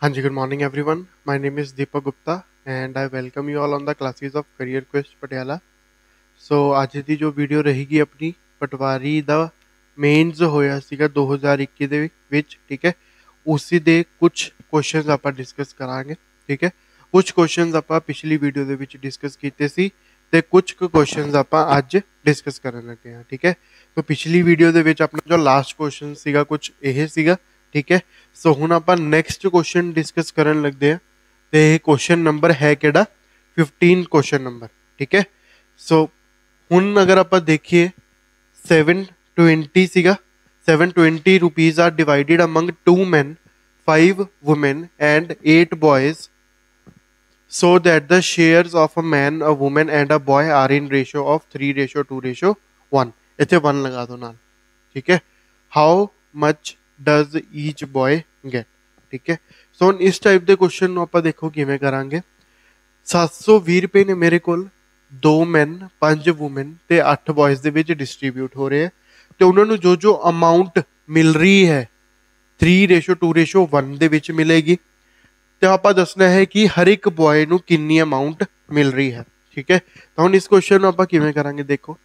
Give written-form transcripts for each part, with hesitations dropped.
हाँ जी, good morning everyone. My name is Deepak Gupta and I welcome you all on the classes of career quest Patiala. So ਅੱਜ ਦੀ ਜੋ video ਰਹੇਗੀ ਆਪਣੀ ਪਟਵਾਰੀ ਦਾ ਮੇਨਸ ਹੋਇਆ ਸੀਗਾ 2021 ਦੇ ਵਿੱਚ, ਠੀਕ ਹੈ। ਉਸੇ ਦੇ ਕੁਝ ਕੁਐਸਚਨਸ ਆਪਾਂ ਡਿਸਕਸ ਕਰਾਂਗੇ, ਠੀਕ ਹੈ। ਕੁਝ ਕੁਐਸਚਨਸ ਆਪਾਂ ਪਿਛਲੀ ਵੀਡੀਓ ਦੇ ਵਿੱਚ ਡਿਸਕਸ ਕੀਤੇ ਸੀ ਤੇ ਕੁਝ ਕੁ ਕੁਐਸਚਨਸ ਆਪਾਂ ਅੱਜ ਡਿਸਕਸ ਕਰਨ ਲੱਗੇ ਹਾਂ, ਠੀਕ ਹੈ। ਸੋ ਪਿਛਲੀ ਵੀਡੀਓ ਦੇ ਵਿੱਚ ਆਪਣਾ ਜੋ ਲਾਸਟ ਕੁਐਸਚਨ ਸੀਗਾ ਕੁਝ ਇਹ ਸੀਗਾ, ਠੀਕ ਹੈ। ਸੋ ਹੁਣ ਆਪਾਂ ਨੈਕਸਟ ਕੁਐਸਚਨ ਡਿਸਕਸ ਕਰਨ ਲੱਗਦੇ ਹਾਂ ਤੇ ਇਹ ਕੁਐਸਚਨ ਨੰਬਰ ਹੈ ਕਿਹੜਾ 15 ਕੁਐਸਚਨ ਨੰਬਰ, ਠੀਕ ਹੈ। ਸੋ ਹੁਣ ਅਗਰ ਆਪਾਂ ਦੇਖੀਏ 720 ਸੀਗਾ 720 rupees are divided among 2 men 5 women and 8 boys so that the shares of a man a woman and a boy are in ratio of 3:2:1 ਇੱਥੇ 1 ਲਗਾ ਦੋ ਨਾਲ, ਠੀਕ ਹੈ। how much does each boy get, ਠੀਕ ਹੈ। ਸੋ ਹੁਣ ਇਸ ਟਾਈਪ ਦੇ ਕੁਐਸਚਨ ਨੂੰ ਆਪਾਂ ਦੇਖੋ ਕਿਵੇਂ ਕਰਾਂਗੇ। 720 ਰੁਪਏ ਨੇ ਮੇਰੇ ਕੋਲ, 2 ਮੈਨ 5 ਵੂਮਨ ਤੇ 8 ਬॉयਜ਼ ਦੇ ਵਿੱਚ ਡਿਸਟ੍ਰੀਬਿਊਟ ਹੋ ਰਹੇ ਹੈ ਤੇ ਉਹਨਾਂ ਨੂੰ ਜੋ ਜੋ ਅਮਾਉਂਟ ਮਿਲ ਰਹੀ ਹੈ 3:2:1 ਦੇ ਵਿੱਚ ਮਿਲੇਗੀ ਤੇ ਆਪਾਂ ਦੱਸਣਾ ਹੈ ਕਿ ਹਰ ਇੱਕ ਬॉय ਨੂੰ ਕਿੰਨੀ ਅਮਾਉਂਟ ਮਿਲ ਰਹੀ ਹੈ, ਠੀਕ ਹੈ। ਤਾਂ ਹੁਣ ਇਸ ਕੁਐਸਚਨ ਨੂੰ ਆਪਾਂ ਕਿਵੇਂ ਕਰਾਂਗੇ ਦੇਖੋ।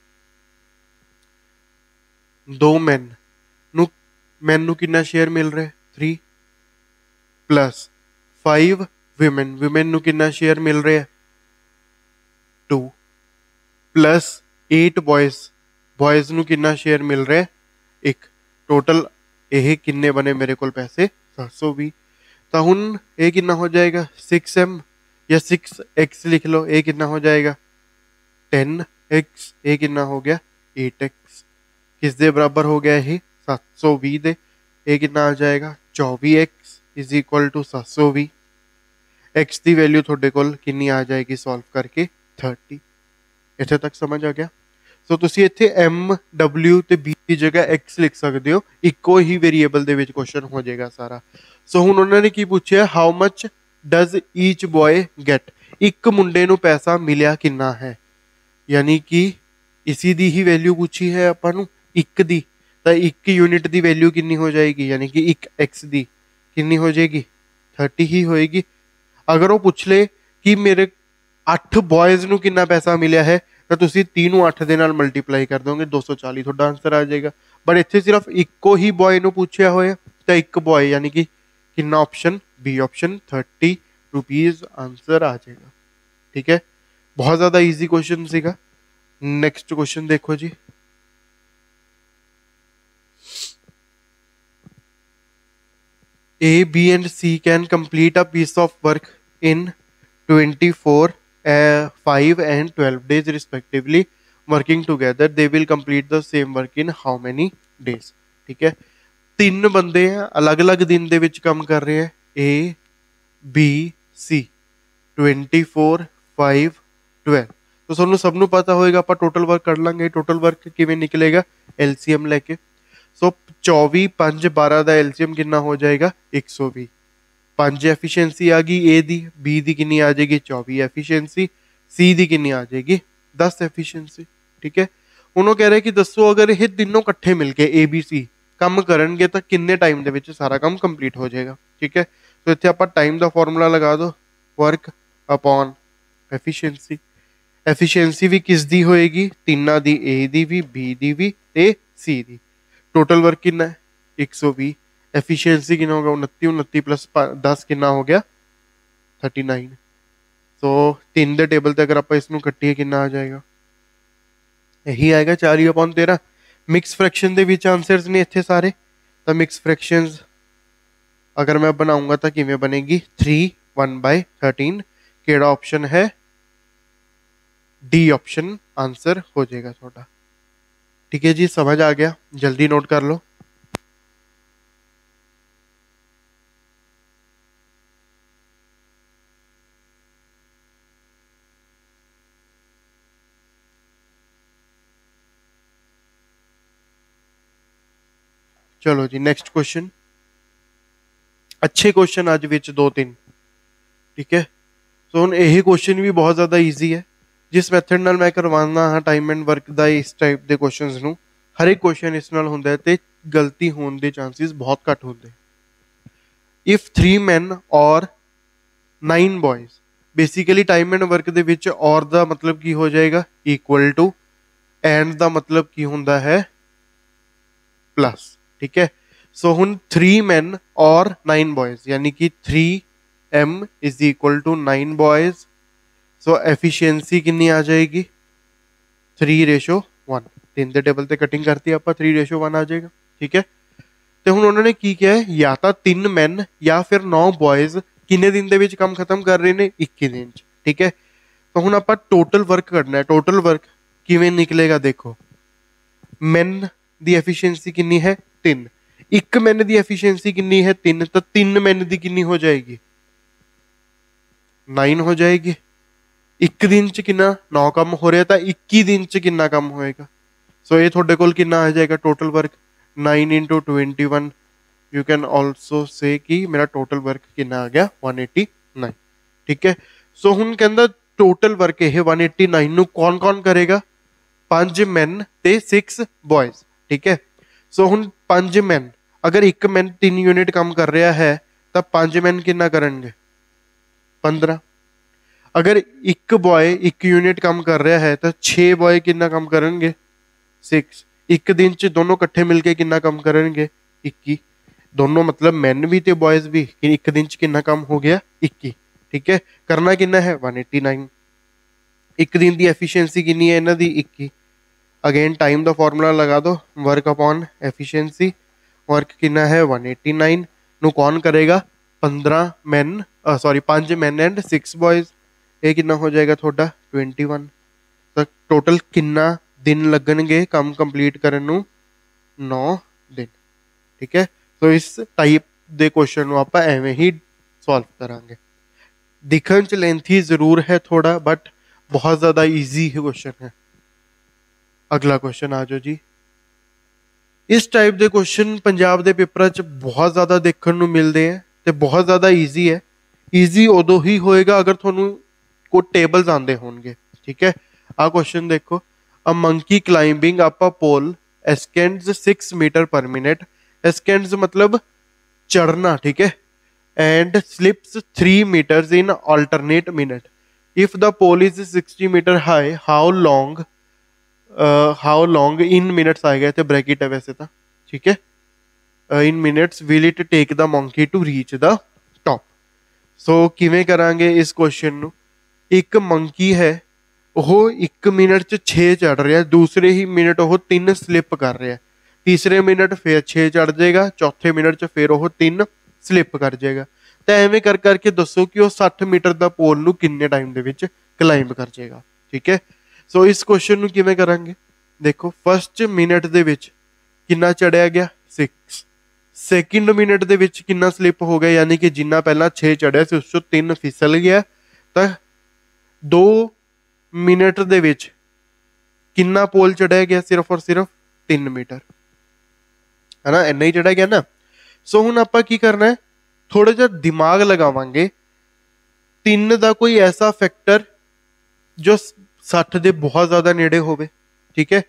2 ਮੈਨ ਨੂੰ ਕਿੰਨਾ ਸ਼ੇਅਰ ਮਿਲ ਰਿਹਾ 3 ਪਲੱਸ 5 ਵਿਮਨ ਨੂੰ ਕਿੰਨਾ ਸ਼ੇਅਰ ਮਿਲ ਰਿਹਾ 2 ਪਲੱਸ 8 ਬॉयਜ਼ ਨੂੰ ਕਿੰਨਾ ਸ਼ੇਅਰ ਮਿਲ ਰਿਹਾ 1। ਟੋਟਲ ਇਹ ਕਿੰਨੇ ਬਣੇ ਮੇਰੇ ਕੋਲ ਪੈਸੇ 720। ਤਾਂ ਹੁਣ ਇਹ ਕਿੰਨਾ ਹੋ ਜਾਏਗਾ 6m ਜਾਂ 6x ਲਿਖ ਲਓ। ਇਹ ਕਿੰਨਾ ਹੋ ਜਾਏਗਾ 10x। ਇਹ ਕਿੰਨਾ ਹੋ ਗਿਆ 8x। ਕਿਸ ਦੇ ਬਰਾਬਰ ਹੋ ਗਿਆ ਇਹ 720 ਦੇ। ਇਹ ਕਿੰਨਾ ਆ ਜਾਏਗਾ 24x is equal to 720। x ਦੀ ਵੈਲਿਊ ਤੁਹਾਡੇ ਕੋਲ ਕਿੰਨੀ ਆ ਜਾਏਗੀ ਸੋਲਵ ਕਰਕੇ 30। ਇੱਥੇ ਤੱਕ ਸਮਝ ਆ ਗਿਆ। ਸੋ ਤੁਸੀਂ ਇੱਥੇ m w ਤੇ b ਦੀ ਜਗ੍ਹਾ x ਲਿਖ ਸਕਦੇ ਹੋ, ਇੱਕੋ ਹੀ ਵੇਰੀਏਬਲ ਦੇ ਵਿੱਚ ਕੁਐਸਚਨ ਹੋ ਜਾਏਗਾ ਸਾਰਾ। ਸੋ ਹੁਣ ਉਹਨਾਂ ਨੇ ਕੀ ਪੁੱਛਿਆ how much does each boy get, ਇੱਕ ਮੁੰਡੇ ਨੂੰ ਪੈਸਾ ਮਿਲਿਆ ਕਿੰਨਾ ਹੈ, ਯਾਨੀ ਕਿ ਇਸੀ ਦੀ ਹੀ ਵੈਲਿਊ ਪੁੱਛੀ ਹੈ ਆਪਾਂ ਨੂੰ ਇੱਕ ਦੀ। ਤਾਂ ਇੱਕ ਯੂਨਿਟ ਦੀ ਵੈਲਿਊ ਕਿੰਨੀ ਹੋ ਜਾਏਗੀ, ਯਾਨੀ ਕਿ 1x ਦੀ ਕਿੰਨੀ ਹੋ ਜਾਏਗੀ 30 ਹੀ ਹੋਏਗੀ। ਅਗਰ ਉਹ ਪੁੱਛ ਲੇ ਕਿ ਮੇਰੇ 8 ਬॉयਜ਼ ਨੂੰ ਕਿੰਨਾ ਪੈਸਾ ਮਿਲਿਆ ਹੈ ਤਾਂ ਤੁਸੀਂ 3 ਨੂੰ 8 ਦੇ ਨਾਲ ਮਲਟੀਪਲਾਈ ਕਰ ਦੋਗੇ 240 ਤੁਹਾਡਾ ਆਨਸਰ ਆ ਜਾਏਗਾ। ਬਟ ਇੱਥੇ ਸਿਰਫ ਇੱਕੋ ਹੀ ਬॉय ਨੂੰ ਪੁੱਛਿਆ ਹੋਇਆ ਤਾਂ ਇੱਕ ਬॉय ਯਾਨੀ ਕਿ ਕਿੰਨਾ option B option 30 rupees answer ਆ ਜਾਏਗਾ, ਠੀਕ ਹੈ। ਬਹੁਤ ਜ਼ਿਆਦਾ ਈਜ਼ੀ ਕੁਐਸਚਨ ਸੀਗਾ। ਨੈਕਸਟ ਕੁਐਸਚਨ ਦੇਖੋ ਜੀ। A, B and C can complete a piece of work in 24, 5 and 12 days respectively. Working together, they will complete the same work in how many days? ठीक है। ਤਿੰਨ ਬੰਦੇ ਆ ਅਲੱਗ-ਅਲੱਗ ਦਿਨ ਦੇ ਵਿੱਚ ਕੰਮ ਕਰ ਰਹੇ ਆ A, B, C 24, 5, 12। तो ਤੁਹਾਨੂੰ ਸਭ ਨੂੰ ਪਤਾ ਹੋਏਗਾ ਆਪਾਂ ਟੋਟਲ ਵਰਕ ਕਰ ਲਾਂਗੇ। ਟੋਟਲ ਵਰਕ ਕਿਵੇਂ ਨਿਕਲੇਗਾ LCM ਲੈ ਕੇ। ਸੋ 24 5 12 ਦਾ LCM ਕਿੰਨਾ ਹੋ ਜਾਏਗਾ 120। 5 ਐਫੀਸ਼ੀਐਂਸੀ ਆ ਗਈ A ਦੀ, B ਦੀ ਕਿੰਨੀ ਆ ਜਾਏਗੀ 24 ਐਫੀਸ਼ੀਐਂਸੀ, C ਦੀ ਕਿੰਨੀ ਆ ਜਾਏਗੀ 10 ਐਫੀਸ਼ੀਐਂਸੀ, ਠੀਕ ਹੈ। ਹੁਣ ਉਹ ਕਹਿ ਰਿਹਾ ਕਿ ਦੱਸੋ ਅਗਰ ਇਹ ਤਿੰਨੋਂ ਇਕੱਠੇ ਮਿਲ ਕੇ ABC ਕੰਮ ਕਰਨਗੇ ਤਾਂ ਕਿੰਨੇ ਟਾਈਮ ਦੇ ਵਿੱਚ ਸਾਰਾ ਕੰਮ ਕੰਪਲੀਟ ਹੋ ਜਾਏਗਾ, ਠੀਕ ਹੈ। ਸੋ ਇੱਥੇ ਆਪਾਂ ਟਾਈਮ ਦਾ ਫਾਰਮੂਲਾ ਲਗਾ ਦੋ ਵਰਕ ਅਪੋਨ ਐਫੀਸ਼ੀਐਂਸੀ। ਐਫੀਸ਼ੀਐਂਸੀ ਵੀ ਕਿਸ ਦੀ ਹੋਏਗੀ ਤਿੰਨਾਂ ਦੀ, A ਦੀ ਵੀ, B ਦੀ ਵੀ ਤੇ C ਦੀ। टोटल वर्क कितना है 120। एफिशिएंसी कितना होगा 29, 29 प्लस 10 कितना हो गया 39। सो 3 ਦੇ ਟੇਬਲ ਤੇ ਅਗਰ ਆਪਾਂ ਇਸ ਨੂੰ ਕੱਟੀਏ ਕਿੰਨਾ ਆ ਜਾਏਗਾ ਇਹੀ ਆਏਗਾ 4/13। ਮਿਕਸ ਫ੍ਰੈਕਸ਼ਨ ਦੇ ਵਿੱਚ ਆਨਸਰਸ ਨੇ ਇੱਥੇ ਸਾਰੇ। ਤਾਂ ਮਿਕਸ ਫ੍ਰੈਕਸ਼ਨਸ ਅਗਰ ਮੈਂ ਬਣਾਉਂਗਾ ਤਾਂ ਕਿਵੇਂ ਬਣੇਗੀ 3 1/13। ਕਿਹੜਾ ਆਪਸ਼ਨ ਹੈ डी ऑप्शन आंसर हो जाएगा ਤੁਹਾਡਾ, ठीक है जी। समझ आ गया, जल्दी नोट कर लो। चलो जी नेक्स्ट क्वेश्चन। अच्छे क्वेश्चन आज विच 2-3, ठीक है। सो हुण यही क्वेश्चन भी बहुत ज़्यादा ईजी है। जिस मैथड नाल मैं करवाना हाँ टाइम एंड वर्क का इस टाइप के क्वेश्चन नूं हर एक क्वेश्चन इस नाल हुंदा है ते गलती होने के चांसिस बहुत घट होंगे। ਇਫ 3 men ਔਰ 9 boys, basically time and work ਦੇ ਵਿੱਚ ਔਰ ਦਾ ਮਤਲਬ ਕੀ ਹੋ ਜਾਏਗਾ, ਇਕੁਅਲ ਟੂ, ਐਂਡ ਦਾ ਮਤਲਬ ਕੀ ਹੁੰਦਾ ਹੈ, ਪਲੱਸ। ਠੀਕ ਹੈ, ਸੋ ਹੁਣ 3 men ਔਰ 9 boys यानी कि 3m is equal to 9 boys। So efficiency कितनी आ जाएगी, 3:1। 3 ਦੇ ਟੇਬਲ ਤੇ ਕਟਿੰਗ ਕਰਤੀ ਆਪਾਂ, 3:1 ਆ ਜਾਏਗਾ। ਠੀਕ ਹੈ, ਤੇ ਹੁਣ ਉਹਨਾਂ ਨੇ ਕੀ ਕਿਹਾ ਹੈ, ਜਾਂ ਤਾਂ 3 men ਜਾਂ ਫਿਰ 9 boys ਕਿੰਨੇ ਦਿਨ ਦੇ ਵਿੱਚ ਕੰਮ ਖਤਮ ਕਰ ਰਹੇ ਨੇ, 21 ਦਿਨ ਚ। ਠੀਕ ਹੈ, ਤਾਂ ਹੁਣ ਆਪਾਂ ਟੋਟਲ ਵਰਕ ਕਰਨਾ ਹੈ। ਟੋਟਲ ਵਰਕ ਕਿਵੇਂ ਨਿਕਲੇਗਾ, ਦੇਖੋ men ਦੀ ਐਫੀਸ਼ੀਐਂਸੀ ਕਿੰਨੀ ਹੈ, 3। ਇੱਕ men ਦੀ ਐਫੀਸ਼ੀਐਂਸੀ ਕਿੰਨੀ ਹੈ, 3, ਤਾਂ 3 men ਦੀ ਕਿੰਨੀ ਹੋ ਜਾਏਗੀ, 9 ਹੋ ਜਾਏਗੀ। ਇੱਕ ਦਿਨ ਚ ਕਿੰਨਾ, 9 ਕੰਮ ਹੋ ਰਿਹਾ, ਤਾਂ 21 ਦਿਨ ਚ ਕਿੰਨਾ ਕੰਮ ਹੋਏਗਾ। ਸੋ ਇਹ ਤੁਹਾਡੇ ਕੋਲ ਕਿੰਨਾ ਆ ਜਾਏਗਾ total work, 9 × 21। You can also say कि मेरा टोटल वर्क कितना आ गया, 189। ठीक है, सो हुन कहंदा टोटल वर्क ये 189 नु कौन कौन करेगा, 5 men ते 6 boys। ठीक है, सो हुन 5 men, अगर एक मैन 3 यूनिट काम कर रहा है तो 5 men कितना करेंगे, 15। अगर एक बॉय 1 यूनिट काम कर रहा है तो 6 बॉय कितना काम करेंगे, 6। एक दिन च दोनों कट्ठे मिलके कितना काम करेंगे, 21। दोनों मतलब मैन भी ते बॉयज भी, एक दिन च कितना काम हो गया, 21। ठीक है, करना कितना है, 189। एक दिन की एफिशिएंसी कितनी है इन्हां दी, 21। अगेन टाइम का फॉर्मूला लगा दो, वर्क अपॉन एफिशिएंसी। वर्क कितना है, 189 नु कौन करेगा, 15 man, sorry 5 man and 6 boys. ये कितना हो जाएगा थोड़ा, 21। तो टोटल कितना दिन लगणगे काम कंप्लीट करन नू, 9 दिन। ठीक है, तो इस टाइप दे क्वेश्चन ਨੂੰ ਆਪਾਂ ਐਵੇਂ ਹੀ सॉल्व करांगे। दिखण च लेंथी जरूर है थोड़ा, बट बहुत ज्यादा ईजी क्वेश्चन है। अगला क्वेश्चन आ जाओ जी। इस टाइप के क्वेश्चन पंजाब के पेपर च बहुत ज्यादा देखने को मिलते हैं ते बहुत ज्यादा ईजी है। ईजी उदों ही होएगा अगर थोनू कोई टेबल्स आंदे होणगे। ठीक है, आ क्वेश्चन देखो, a monkey climbing up a pole ascends 6 metre per minute. ascends मतलब चढ़ना। ठीक है, and slips 3 meters in alternate minute। if the pole is 60 meter high, how long in minutes आएगा, तो ब्रैकेट है वैसे तो। ठीक है, in minutes will it take the monkey to reach the top। सो किवें करांगे इस क्वेश्चन ਨੂੰ, एक मंकी है ਉਹ 1 ਮਿੰਟ ਚ 6 ਚੜ ਰਿਹਾ, ਦੂਸਰੇ ਹੀ ਮਿੰਟ ਉਹ 3 ਸਲਿਪ ਕਰ ਰਿਹਾ, ਤੀਸਰੇ ਮਿੰਟ ਫਿਰ 6 ਚੜ ਜਾਏਗਾ, ਚੌਥੇ ਮਿੰਟ ਚ ਫਿਰ ਉਹ 3 ਸਲਿਪ ਕਰ ਜਾਏਗਾ। ਤਾਂ ਐਵੇਂ ਕਰ ਕਰਕੇ ਦੱਸੋ ਕਿ ਉਹ 60 ਮੀਟਰ ਦਾ ਪੋਲ ਨੂੰ ਕਿੰਨੇ ਟਾਈਮ ਦੇ ਵਿੱਚ ਕਲਾਈਂਬ ਕਰ ਜਾਏਗਾ। ਠੀਕ ਹੈ, ਸੋ ਇਸ ਕੁਐਸਚਨ ਨੂੰ ਕਿਵੇਂ ਕਰਾਂਗੇ, ਦੇਖੋ ਫਸਟ ਮਿੰਟ ਦੇ ਵਿੱਚ ਕਿੰਨਾ ਚੜਿਆ ਗਿਆ, 6। ਸੈਕਿੰਡ ਮਿੰਟ ਦੇ ਵਿੱਚ ਕਿੰਨਾ ਸਲਿਪ ਹੋ ਗਿਆ, ਯਾਨੀ ਕਿ ਜਿੰਨਾ ਪਹਿਲਾਂ 6 ਚੜਿਆ ਸੀ ਉਸ ਚੋਂ 3 ਫਿਸਲ ਗਿਆ, ਤਾਂ 2 ਮਿੰਟ ਦੇ ਵਿੱਚ ਕਿੰਨਾ ਪੋਲ ਚੜਿਆ ਗਿਆ, ਸਿਰਫ ਔਰ ਸਿਰਫ 3 ਮੀਟਰ, ਹੈ ਨਾ, ਇੰਨਾ ਹੀ ਚੜਿਆ ਗਿਆ ਨਾ। ਸੋ ਹੁਣ ਆਪਾਂ ਕੀ ਕਰਨਾ ਹੈ, ਥੋੜਾ ਜਿਹਾ ਦਿਮਾਗ ਲਗਾਵਾਂਗੇ। 3 ਦਾ ਕੋਈ ਐਸਾ ਫੈਕਟਰ ਜੋ 60 ਦੇ ਬਹੁਤ ਜ਼ਿਆਦਾ ਨੇੜੇ ਹੋਵੇ। ਠੀਕ ਹੈ,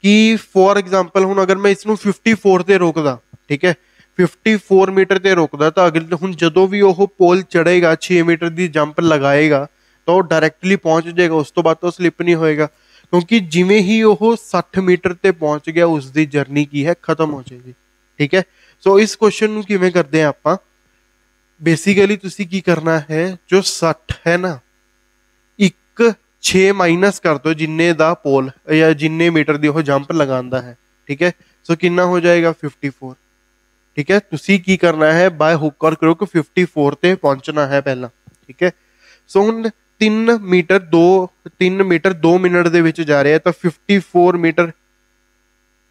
ਕਿ ਫੋਰ ਐਗਜ਼ਾਮਪਲ ਹੁਣ ਅਗਰ ਮੈਂ ਇਸ ਨੂੰ 54 ਤੇ ਰੋਕਦਾ, ਠੀਕ ਹੈ, 54 ਮੀਟਰ ਤੇ ਰੋਕਦਾ, ਤਾਂ ਅਗਲੇ ਹੁਣ ਜਦੋਂ ਵੀ ਉਹ ਪੋਲ ਚੜੇਗਾ 6 ਮੀਟਰ ਦੀ ਜੰਪ ਲਗਾਏਗਾ ਤਾਂ ਉਹ ਡਾਇਰੈਕਟਲੀ ਪਹੁੰਚ ਜਾਏਗਾ, ਉਸ ਤੋਂ ਬਾਅਦ ਤਾਂ ਸਲਿਪ ਨਹੀਂ ਹੋਏਗਾ, ਕਿਉਂਕਿ ਜਿਵੇਂ ਹੀ ਉਹ 60 ਮੀਟਰ ਤੇ ਪਹੁੰਚ ਗਿਆ ਉਸ ਦੀ ਜਰਨੀ ਕੀ ਹੈ, ਖਤਮ ਹੋ ਜਾਏਗੀ। ਠੀਕ ਹੈ, ਸੋ ਇਸ ਕੁਐਸਚਨ ਨੂੰ ਕਿਵੇਂ ਕਰਦੇ ਆ ਆਪਾਂ, ਬੇਸਿਕਲੀ ਤੁਸੀਂ ਕੀ ਕਰਨਾ ਹੈ, ਜੋ 60 ਹੈ ਨਾ, 6 ਮਾਈਨਸ ਕਰ ਦੋ ਜਿੰਨੇ ਦਾ ਪੋਲ ਜਾਂ ਜਿੰਨੇ ਮੀਟਰ ਦੀ ਉਹ ਜੰਪ ਲਗਾਉਂਦਾ ਹੈ। ਠੀਕ ਹੈ, ਸੋ ਕਿੰਨਾ ਹੋ ਜਾਏਗਾ, 54। ਠੀਕ ਹੈ, ਤੁਸੀਂ ਕੀ ਕਰਨਾ ਹੈ, ਬਾय ਹੁੱਕ ਔਰ ਕ੍ਰੁਕ 54 ਤੇ ਪਹੁੰਚਣਾ ਹੈ ਪਹਿਲਾਂ। ਠੀਕ ਹੈ, ਸੋ ਹੁਣ 3 ਮੀਟਰ 2 ਮਿੰਟ ਦੇ ਵਿੱਚ ਜਾ ਰਿਹਾ, ਤਾਂ 54 ਮੀਟਰ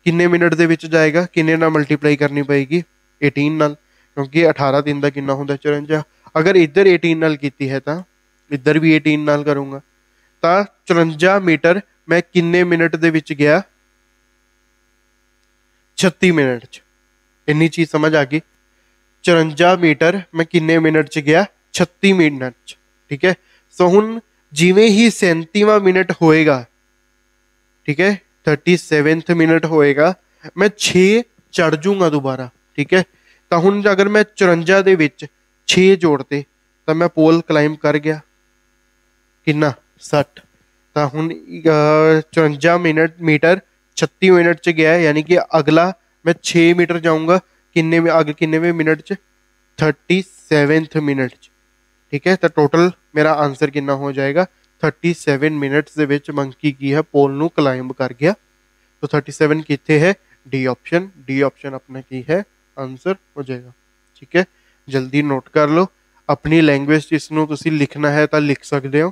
ਕਿੰਨੇ ਮਿੰਟ ਦੇ ਵਿੱਚ ਜਾਏਗਾ, ਕਿੰਨੇ ਨਾਲ ਮਲਟੀਪਲਾਈ ਕਰਨੀ ਪਏਗੀ, 18 ਨਾਲ, ਕਿਉਂਕਿ 18 ਦਿਨ ਦਾ ਕਿੰਨਾ ਹੁੰਦਾ, 54। ਅਗਰ ਇੱਧਰ 18 ਨਾਲ ਕੀਤੀ ਹੈ ਤਾਂ ਇੱਧਰ ਵੀ 18 ਨਾਲ ਕਰੂੰਗਾ, ਤਾਂ 54 ਮੀਟਰ ਮੈਂ ਕਿੰਨੇ ਮਿੰਟ ਦੇ ਵਿੱਚ ਗਿਆ, 36 ਮਿੰਟ ਚ। ਇੰਨੀ ਚੀਜ਼ ਸਮਝ ਆ ਗਈ, 54 ਮੀਟਰ ਮੈਂ ਕਿੰਨੇ ਮਿੰਟ ਚ ਗਿਆ, 36 ਮਿੰਟ ਚ। ਠੀਕ ਹੈ, ਸੋ ਹੁਣ ਜਿਵੇਂ ਹੀ 37ਵਾਂ ਮਿੰਟ ਹੋਏਗਾ, ਠੀਕ ਹੈ, 37th ਮਿੰਟ ਹੋਏਗਾ, मैं 6 चढ़ जूंगा दोबारा। ठीक है, ਤਾਂ ਹੁਣ ਅਗਰ ਮੈਂ 54 ਦੇ ਵਿੱਚ 6 ਜੋੜਤੇ ਤਾਂ ਮੈਂ ਪੋਲ ਕਲਾਈਮ ਕਰ ਗਿਆ ਕਿੰਨਾ 60। ਤਾਂ ਹੁਣ 54 ਮੀਟਰ 36 ਮਿੰਟ ਚ ਗਿਆ यानी कि अगला मैं 6 मीटर जाऊंगा किन्नेवें मिनट च 37th मिनट च। ठीक है, तो टोटल मेरा आंसर कितना हो जाएगा 37 मिनट्स ਦੇ ਵਿੱਚ ਮੰਕੀ ਕੀ ਹੈ ਪੋਲ ਨੂੰ ਕਲਾइंब कर गया। तो 37 कितने है डी ऑप्शन अपना की है आंसर हो जाएगा। ठीक है, जल्दी नोट कर लो। अपनी लैंग्वेज इसनों तुसी लिखना है तो लिख सकते हो।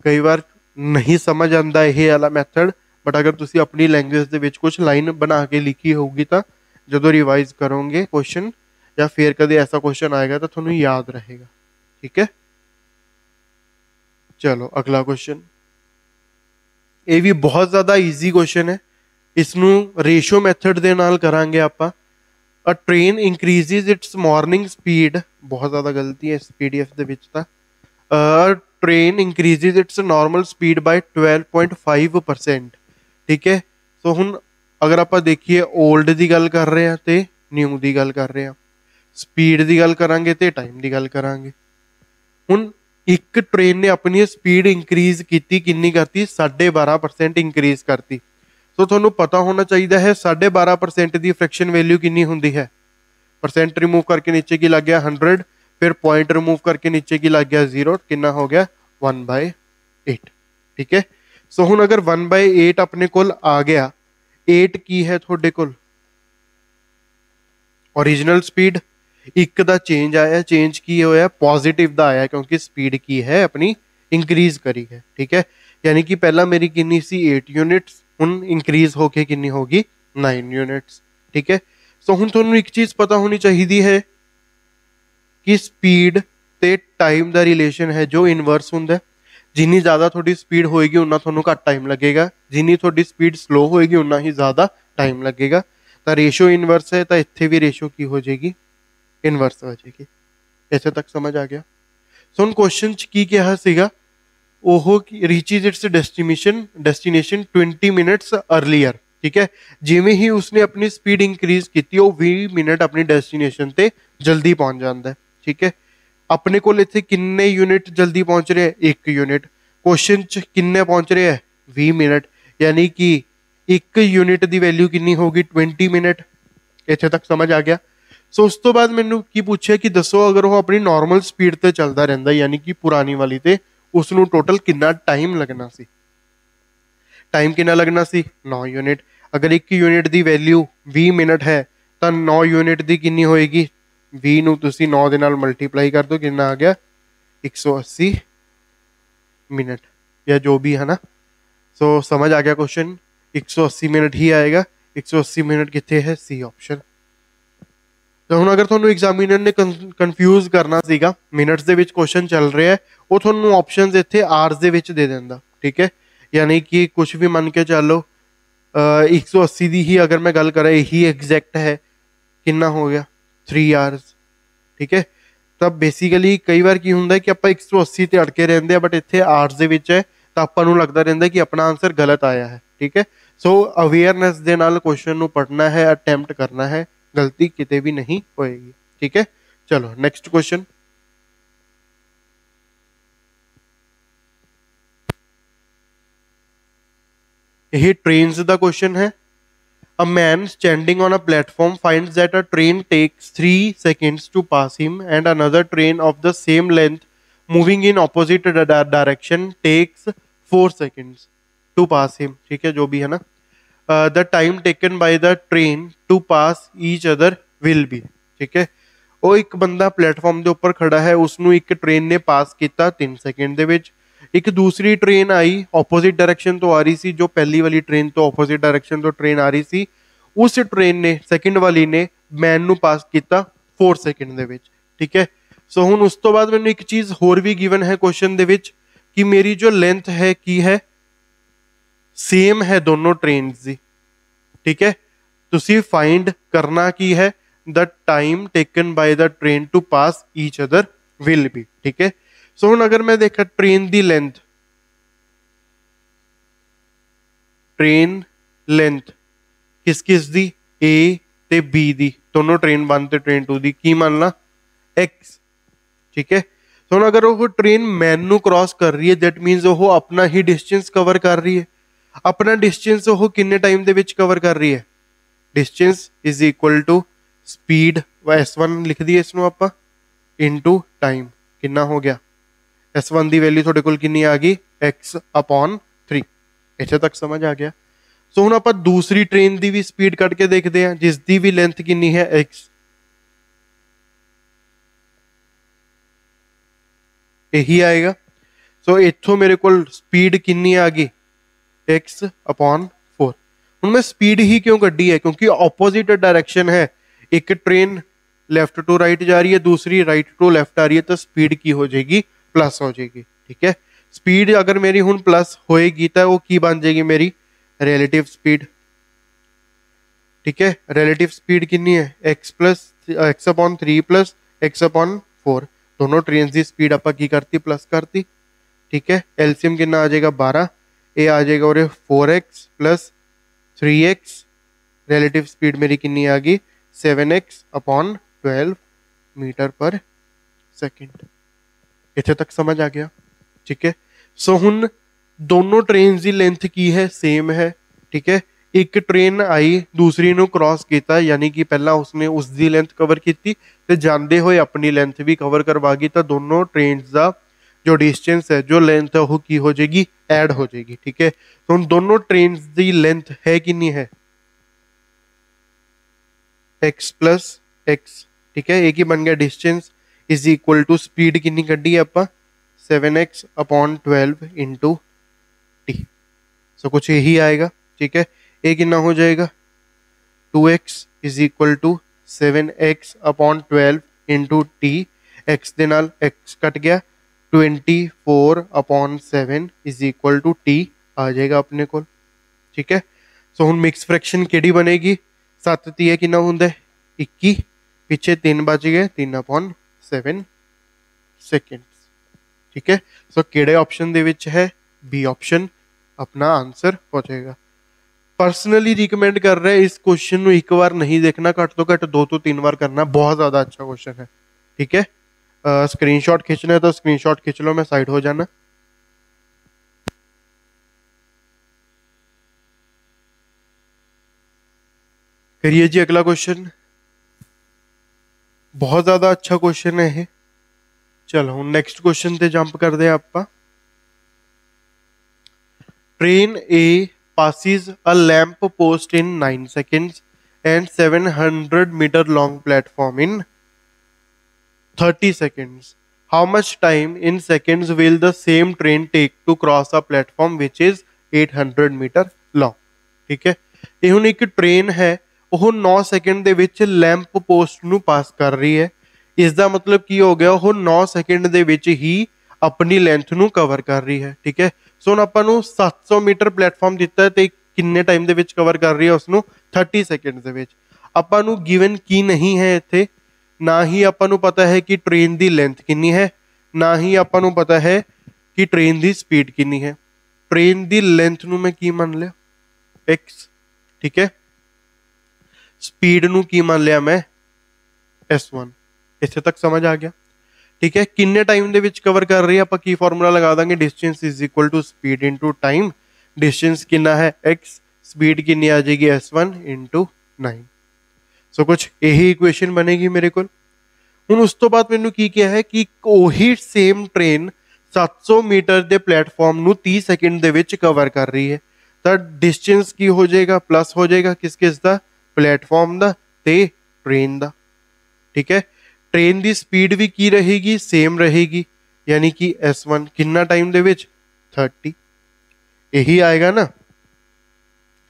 कई बार नहीं समझ आता ये वाला मैथड, बट अगर तुसी अपनी लैंग्वेज ਦੇ ਵਿੱਚ कुछ लाइन बना के लिखी होगी तो जो रिवाइज करोगे क्वेश्चन या फिर कभी ऐसा क्वेश्चन आएगा तो थोड़ा याद रहेगा। ठीक है, चलो अगला क्वेश्चन। ये भी बहुत ज्यादा ईजी क्वेश्चन है। इसनों रेशो मैथड ਦੇ ਨਾਲ ਕਰਾਂਗੇ ਆਪਾਂ। अ train increases it's morning speed, बहुत ज्यादा गलती है इस पीडीएफ ਦੇ ਵਿੱਚ ਤਾਂ। Train increases it's normal speed bye 12.5%। ठीक है, सो ਹੁਣ अगर आप देखिए ओल्ड की गल कर रहे हैं तो न्यू की गल कर रहे हैं, स्पीड की गल करांगे तो टाइम की गल करांगे। ਹੁਣ एक ट्रेन ने अपनी स्पीड इंक्रीज की किन्नी करती 12.5% इंक्रीज करती। तो ਤੁਹਾਨੂੰ पता होना चाहिए है 12.5% की फ्रैक्शन वैल्यू किन्नी होंदी है। परसेंट रिमूव करके नीचे की लग गया 100, फिर पॉइंट रिमूव करके नीचे की लग गया 0, कितना हो गया 1/8। ठीक है, सो हुण अगर 1/8 अपने कोल आ गया, 8 की है थोड़े कोल ओरिजिनल स्पीड, एक दा चेंज आया, चेंज की होया पॉजिटिव दा आया क्योंकि स्पीड की है अपनी इंक्रीज करी है। ठीक है, यानी कि पहला मेरी किन्नी सी 8 यूनिट्स, हुण इंक्रीज होके किन्नी होगी 9 यूनिट्स। ठीक है, सो हुण तुहानूं एक चीज पता होनी चाहिए है कि स्पीड ते टाइम दा रिलेशन है जो इनवर्स हुंदा है। जिन्नी ज़्यादा थोड़ी स्पीड होएगी उन्ना थोनों घट टाइम लगेगा, जिन्नी थोड़ी स्पीड स्लो होएगी उन्ना ही ज़्यादा टाइम लगेगा। तो रेशो इनवर्स है तो इत्थे भी रेशो की हो जाएगी इनवर्स हो जाएगी। इत्थे तक समझ आ गया। सो हुण क्वेश्चन च की कहा सीगा, ओहो reaches it's destination 20 minutes earlier. ठीक है, जिवें ही उसने अपनी स्पीड इंक्रीज की 20 मिनट अपनी डेस्टिनेशन ते जल्दी पहुंच जाता है। ठीक है, अपने को इत्थे किन्ने यूनिट जल्दी पहुंच रहे हैं 1 यूनिट, क्वेश्चन च किन्ने पहुंच रहे हैं 20 मिनट, यानी कि 1 यूनिट की वैल्यू किन्नी होगी 20 मिनट। इत्थे तक समझ आ गया। सो उस तो बाद मैनू की पूछे कि दसो अगर वो अपनी नॉर्मल स्पीड ते चलता रहता यानी कि पुरानी वाली ते उसनू टोटल कितना टाइम लगना सी। टाइम कितना लगना सी 9 यूनिट। अगर 1 यूनिट की वैल्यू 20 मिनट है तो 9 यूनिट की किन्नी होएगी 20 नू तुसी 9 दे नाल मल्टीप्लाई कर दो, कितना आ गया 180 मिनट या जो भी है ना। सो समझ आ गया क्वेश्चन, 180 मिनट ही आएगा। 180 मिनट कितने है सी ऑप्शन। तो हुण अगर तुहानूं एग्जामिनर ने कन्फ्यूज करना सीगा मिनट्स दे विच क्वेश्चन चल रहा है, वो तुहानूं ऑप्शनस इत्थे आवर्स दे विच दे दिंदा। ठीक है, यानी कि कुछ भी मन के चलो 180 की ही अगर मैं गल करा यही एग्जैक्ट है, कितना हो गया 3 आवर्स। ठीक है, तब बेसिकली कई बार की हुंदा है कि आपां 180 ते अड़के रहंदे आ, बट इत्थे आवर्स दे विच है तो आपां नूं लगदा रहिंदा कि अपना आंसर गलत आया है। ठीक है, सो अवेयरनेस दे नाल क्वेश्चन नूं पढ़ना है, अटैम्प्ट करना है, गलती किते भी नहीं होएगी। ठीक है, चलो नेक्स्ट क्वेश्चन। यही ट्रेन्स दा क्वेश्चन है। A man standing on a platform finds that a train takes 3 seconds to pass him and another train of the same length moving in opposite direction takes 4 seconds to pass him। ठीक है, जो भी है ना। The time taken by the train to pass each other will be। ठीक है, वो एक बंदा प्लेटफॉर्म के ऊपर खड़ा है, उसनों एक ट्रेन ने पास किया 3 सेकंड दे विच। एक दूसरी ट्रेन आई ऑपोजिट डायरेक्शन तो आ रही सी, जो पहली वाली ट्रेन तो ऑपोजिट डायरेक्शन तो ट्रेन आ रही सी, उस ट्रेन ने सेकंड वाली ने मैन नू पास किया 4 सेकंड दे विच। ठीक है, सो हुण उस तो बाद मैनूं एक चीज होर भी गिवन है क्वेश्चन दे विच कि मेरी जो लेंथ है की है सेम है दोनों ट्रेन दी। ठीक है, तुसी फाइंड करना की है the time taken by the train to pass each other will be. ठीक है, सो हुण अगर मैं देखा ट्रेन दी लेंथ, ट्रेन लेंथ किस किस दी ए ते बी दी, दोनों ट्रेन 1 ਤੇ ट्रेन 2 ਦੀ ਕੀ ਮੰਨ ਲਾ x, ठीक है। तो ਹੁਣ ਅਗਰ ਉਹ ट्रेन मैन ਨੂੰ क्रॉस कर रही है दैट मीनस ਉਹ अपना ही डिस्टेंस कवर कर रही है। अपना डिस्टेंस ਉਹ ਕਿੰਨੇ टाइम ਦੇ ਵਿੱਚ कवर कर रही है? Distance is equal to speed S1 लिख दिए इसਨੂੰ ਆਪਾਂ इनटू टाइम, कितना हो गया S1 ਦੀ ਵੈਲਿਊ ਤੁਹਾਡੇ ਕੋਲ ਕਿੰਨੀ ਆ ਗਈ x/3। ਇੱਥੇ ਤੱਕ ਸਮਝ ਆ ਗਿਆ। ਸੋ ਹੁਣ ਆਪਾਂ ਦੂਸਰੀ ਟ੍ਰੇਨ ਦੀ ਵੀ ਸਪੀਡ ਕੱਢ ਕੇ ਦੇਖਦੇ ਹਾਂ ਜਿਸ ਦੀ ਵੀ ਲੈਂਥ ਕਿੰਨੀ ਹੈ x। ਇਹੀ ਆਏਗਾ। ਸੋ ਇੱਥੋਂ ਮੇਰੇ ਕੋਲ ਸਪੀਡ ਕਿੰਨੀ ਆ ਗਈ x/4। ਹੁਣ ਮੈਂ ਸਪੀਡ ਹੀ ਕਿਉਂ ਕੱਢੀ ਹੈ? ਕਿਉਂਕਿ ਆਪੋजिट डायरेक्शन है। एक ट्रेन लेफ्ट टू राइट जा रही है, दूसरी राइट टू लेफ्ट आ रही है, तो स्पीड की हो जाएगी प्लस हो जाएगी, ठीक है। स्पीड अगर मेरी हुन प्लस होएगी तो वो की बन जाएगी मेरी रिलेटिव स्पीड, ठीक है। रिलेटिव स्पीड कितनी है x/3 प्लस x/4। दोनों ट्रेन की स्पीड आप की करती प्लस करती, ठीक है। एलसीएम कितना आ जाएगा 12, ये आ जाएगा और 4x plus 3x। Relative speed मेरी कितनी आ गई 7x/12 मीटर पर सेकंड। इतने तक समझ आ गया, ठीक है। सो हुन दोनों ट्रेन की लेंथ की है सेम है, ठीक है। एक ट्रेन आई दूसरी नु क्रॉस किया, यानी कि पहला उसने उसकी लेंथ कवर की ते जाते हुए अपनी लेंथ भी कवर करवा गई, तो दोनों ट्रेन का जो डिस्टेंस है जो लेंथ है वो की हो जाएगी ऐड हो जाएगी, ठीक है। तो उन दोनों ट्रेन की लेंथ है कितनी है x प्लस x, ठीक है। एक ही बन गया distance is equal to speed कितनी कड्डी है आप 7x/12 इंटू टी। सो कुछ यही आएगा, ठीक है। ये कितना हो जाएगा 2x is equal to 7x/12 into t. X के नाल x कट गया 24/7 इज इक्वल टू टी आ जाएगा अपने को, ठीक है। सो हुन मिक्स फ्रैक्शन केड़ी बनेगी 7 तीए कितना होंगे 21, पिछे 3 बच गए 3/7 सेकेंड, ठीक है। सो केड़े ऑप्शन दे विच है बी ऑप्शन अपना आंसर हो जाएगा। पर्सनली रिकमेंड कर रहे इस क्वेश्चन को एक बार नहीं देखना, घट तो घट 2 तो 3 बार करना, बहुत ज्यादा अच्छा क्वेश्चन है, ठीक है। स्क्रीनशॉट खींचना है तो स्क्रीनशॉट खींच लो, मैं साइड हो जाना। करिए जी अगला क्वेश्चन, बहुत ज्यादा अच्छा क्वेश्चन है ये। चलो हम नेक्स्ट क्वेश्चन पे जंप कर दे आप। Train A passes a lamp post in 9 seconds and 700 meter long platform in 30 seconds. How much time in seconds will the same train take to cross a platform which is 800 meter long? ठीक है। ये हुन एक train है ਉਹ 9 second ਦੇ ਵਿੱਚ lamp post ਨੂੰ ਪਾਸ ਕਰ ਰਹੀ ਹੈ। ਇਸ ਦਾ ਮਤਲਬ ਕੀ ਹੋ ਗਿਆ ਉਹ 9 ਸੈਕਿੰਡ ਦੇ ਵਿੱਚ ਹੀ ਆਪਣੀ ਲੈਂਥ ਨੂੰ ਕਵਰ ਕਰ ਰਹੀ ਹੈ, ਠੀਕ ਹੈ। ਸੋ ਹੁਣ ਆਪਾਂ ਨੂੰ 700 ਮੀਟਰ ਪਲੇਟਫਾਰਮ ਦਿੱਤਾ ਹੈ ਤੇ ਕਿੰਨੇ ਟਾਈਮ ਦੇ ਵਿੱਚ ਕਵਰ ਕਰ ਰਹੀ ਹੈ ਉਸ ਨੂੰ 30 ਸੈਕਿੰਡ ਦੇ ਵਿੱਚ। ਆਪਾਂ ਨੂੰ ਗਿਵਨ ਕੀ ਨਹੀਂ ਹੈ ਇੱਥੇ, ਨਾ ਹੀ ਆਪਾਂ ਨੂੰ ਪਤਾ ਹੈ ਕਿ ਟ੍ਰੇਨ ਦੀ ਲੈਂਥ ਕਿੰਨੀ ਹੈ, ਨਾ ਹੀ ਆਪਾਂ ਨੂੰ ਪਤਾ ਹੈ ਕਿ ਟ੍ਰੇਨ ਦੀ ਸਪੀਡ ਕਿੰਨੀ ਹੈ। ट्रेन ਦੀ ਲੈਂਥ ਨੂੰ ਮੈਂ ਕੀ ਮੰਨ ਲਿਆ x, ठीक है। स्पीड ਨੂੰ ਕੀ ਮੰਨ ਲਿਆ ਮੈਂ s1। ਇੱਥੇ ਤੱਕ ਸਮਝ ਆ ਗਿਆ, ठीक है। किन्ने टाइम ਦੇ ਵਿੱਚ ਕਵਰ ਕਰ ਰਹੀ ਹੈ ਆਪਾਂ ਕੀ ਫਾਰਮੂਲਾ ਲਗਾ ਦਾਂਗੇ distance is equal to speed into time. Distance कितना है x, स्पीड कितनी आ जाएगी s1 इनटू 9। सो कुछ यही इक्वेशन बनेगी मेरे को। ਹੁਣ ਉਸ ਤੋਂ ਬਾਅਦ ਮੈਨੂੰ ਕੀ ਕਿਹਾ ਹੈ ਕਿ ਉਹੀ ਸੇਮ ਟ੍ਰੇਨ 700 ਮੀਟਰ ਦੇ ਪਲੇਟਫਾਰਮ ਨੂੰ 30 ਸੈਕਿੰਡ ਦੇ ਵਿੱਚ ਕਵਰ ਕਰ ਰਹੀ ਹੈ, ਤਾਂ डिस्टेंस ਕੀ ਹੋ ਜਾਏਗਾ प्लस हो जाएगा किस ਦਾ प्लेटफॉर्म ਦਾ ਤੇ ट्रेन ਦਾ, ठीक है। ट्रेन की स्पीड भी की रहेगी सेम रहेगी, यानी कि S1 कितना टाइम दे विच 30, यही आएगा ना,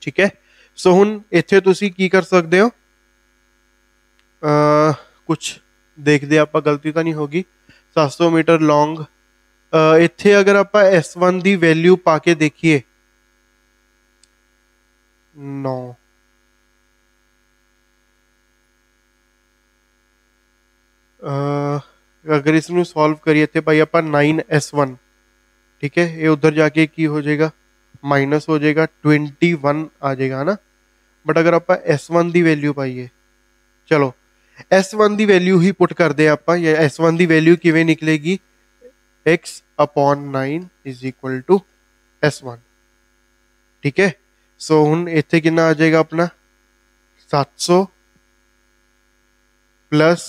ठीक है। सो हुन इत्थे तुसी की कर सकते हो, कुछ देखते आप गलती तो नहीं होगी। 700 मीटर लॉन्ग इत्थे अगर आप S1 की वैल्यू पा के देखिए 9, अगर इसमें सॉल्व करिए थे भाई आप 9s1, ठीक है। ये उधर जाके की हो जाएगा माइनस हो जाएगा 21 आ जाएगा ना। बट अगर आप s1 की वैल्यू पाइए, चलो S1 ਦੀ ਵੈਲਿਊ ਹੀ ਪੁੱਟ ਕਰਦੇ ਆ ਆਪਾਂ, ਜਾਂ S1 ਦੀ ਵੈਲਿਊ ਕਿਵੇਂ ਨਿਕਲੇਗੀ, x/9 is equal to S1। ਠੀਕ ਹੈ, ਸੋ ਹੁਣ ਇੱਥੇ ਕਿੰਨਾ ਆ ਜਾਏਗਾ ਆਪਣਾ 700 plus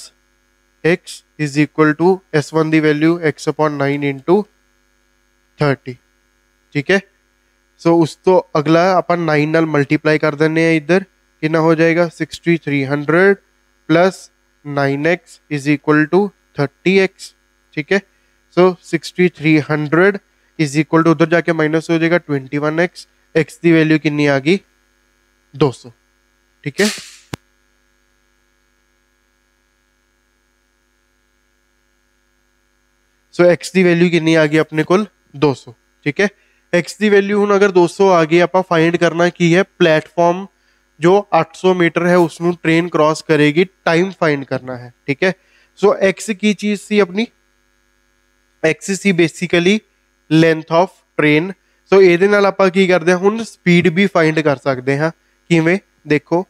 x is equal to S1 की वैल्यू x/9 इंटू 30। ठीक है, सो उस तो अगला आप 9 नाल मल्टीप्लाई कर देने इधर, कितना हो जाएगा 6300 plus 9x is equal to 30x। ठीक है, सो 6300 इज इक्वल टू उधर जाके माइनस हो जाएगा 21x, x की वैल्यू कितनी आ गई 200। ठीक है, सो x की वैल्यू कितनी आ गई अपने को 200। ठीक है, x की वैल्यू हूँ अगर 200 आ गई, आप फाइंड करना की है प्लेटफॉर्म जो 800 मीटर है उसनों ट्रेन क्रॉस करेगी, टाइम फाइंड करना है। ठीक है, सो x की चीज सी अपनी x सी basically length of train. So ये आप की करते हैं हुण स्पीड भी फाइंड कर सकते हैं किवें, देखो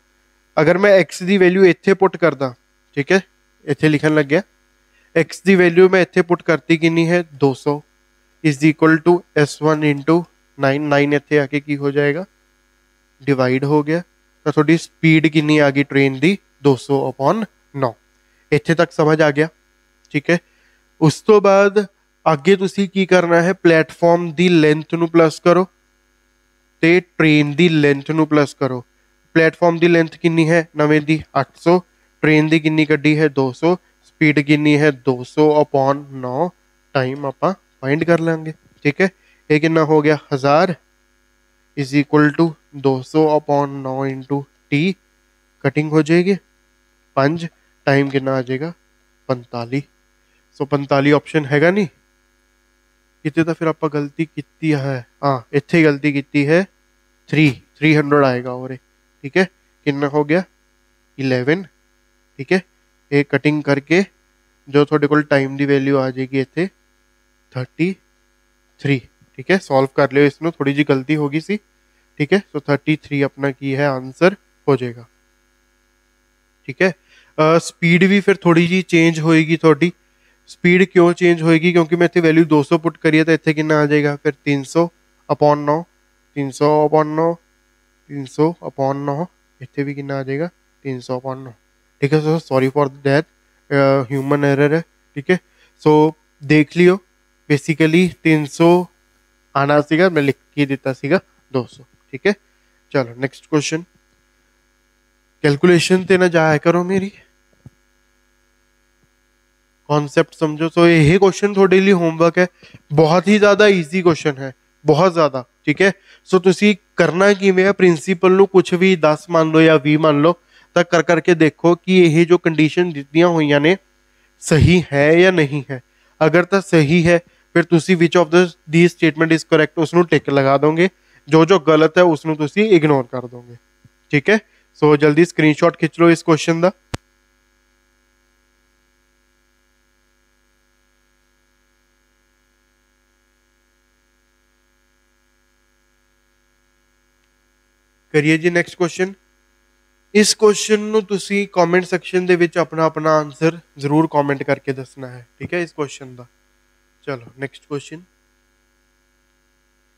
अगर मैं x की वैल्यू इत्थे पुट करदा, ठीक है इत्थे लिखन लग गया, x की वैल्यू मैं इत्थे पुट करती कितनी है 200 is equal to S1 into 9, 9 इत्थे आके की हो जाएगा डिवाइड हो गया, तो थोड़ी स्पीड कितनी आ गई ट्रेन की 200/9। इत्थे तक समझ आ गया। ठीक है, उस तो बाद आगे तुसी की करना है, प्लेटफॉर्म की लेंथ नू प्लस करो ते ट्रेन की लेंथ नू प्लस करो। प्लेटफॉर्म की लेंथ कितनी है नवें दी 800, ट्रेन की कितनी कड्डी है 200, स्पीड कितनी है 200/9, टाइम आप फाइंड कर लेंगे। ठीक है, ये कितना हो गया 1000 is equal to 200/9 into t, cutting हो जाएगी 5, टाइम कितना आ जाएगा 45। सो 45 ऑप्शन हैगा नहीं कितने, तो फिर आप गलती की है, हाँ इत्थे गलती की है 300 आएगा और। ठीक है, कितना हो गया 11। ठीक है, ये कटिंग करके जो थोड़े को टाइम की वैल्यू आ जाएगी इतने 33। ठीक है, सॉल्व कर लियो इसमें, थोड़ी जी गलती होगी सी। ठीक है, सो 33 अपना की है आंसर हो जाएगा। ठीक है, स्पीड भी फिर थोड़ी जी चेंज होएगी थोड़ी। स्पीड क्यों चेंज होएगी, क्योंकि मैं इतने वैल्यू 200 पुट करिए तो इतने कितना आ जाएगा फिर 300/9, 300/9, 300/9, इतने भी कितना आ जाएगा 300/9। ठीक है, so sorry for that, human error है। ठीक है, सो देख लियो बेसिकली 300 आना सीगा, मैं लिख के दिता सीगा 200। ठीक है, चलो नेक्स्ट क्वेश्चन, कैलकुलेशन ते ना जाया करो मेरी, कॉन्सेप्ट समझो। सो यही क्वेश्चन थोड़े लिए होमवर्क है, बहुत ही ज्यादा इजी क्वेश्चन है, बहुत ज्यादा। ठीक है, सो तुसी करना किवें है, प्रिंसीपल नू कुछ भी 10 मान लो या 20 मान लो, तक कर करके देखो कि ये जो कंडीशन दित्तियां हुई ने सही है या नहीं है। अगर तो सही है फिर तुसी which of the statement is correct उसनू टिक लगा दोगे, जो जो गलत है उसनू तुसी इग्नोर कर दोगे। ठीक है, सो जल्दी स्क्रीनशॉट खिंच लो इस क्वेश्चन का। करिए जी नेक्स्ट क्वेश्चन। इस क्वेश्चन ਨੂੰ ਤੁਸੀਂ कमेंट सैक्शन ਦੇ ਵਿੱਚ अपना अपना आंसर जरूर कमेंट करके दसना है। ठीक है, इस क्वेश्चन का। चलो नेक्स्ट क्वेश्चन,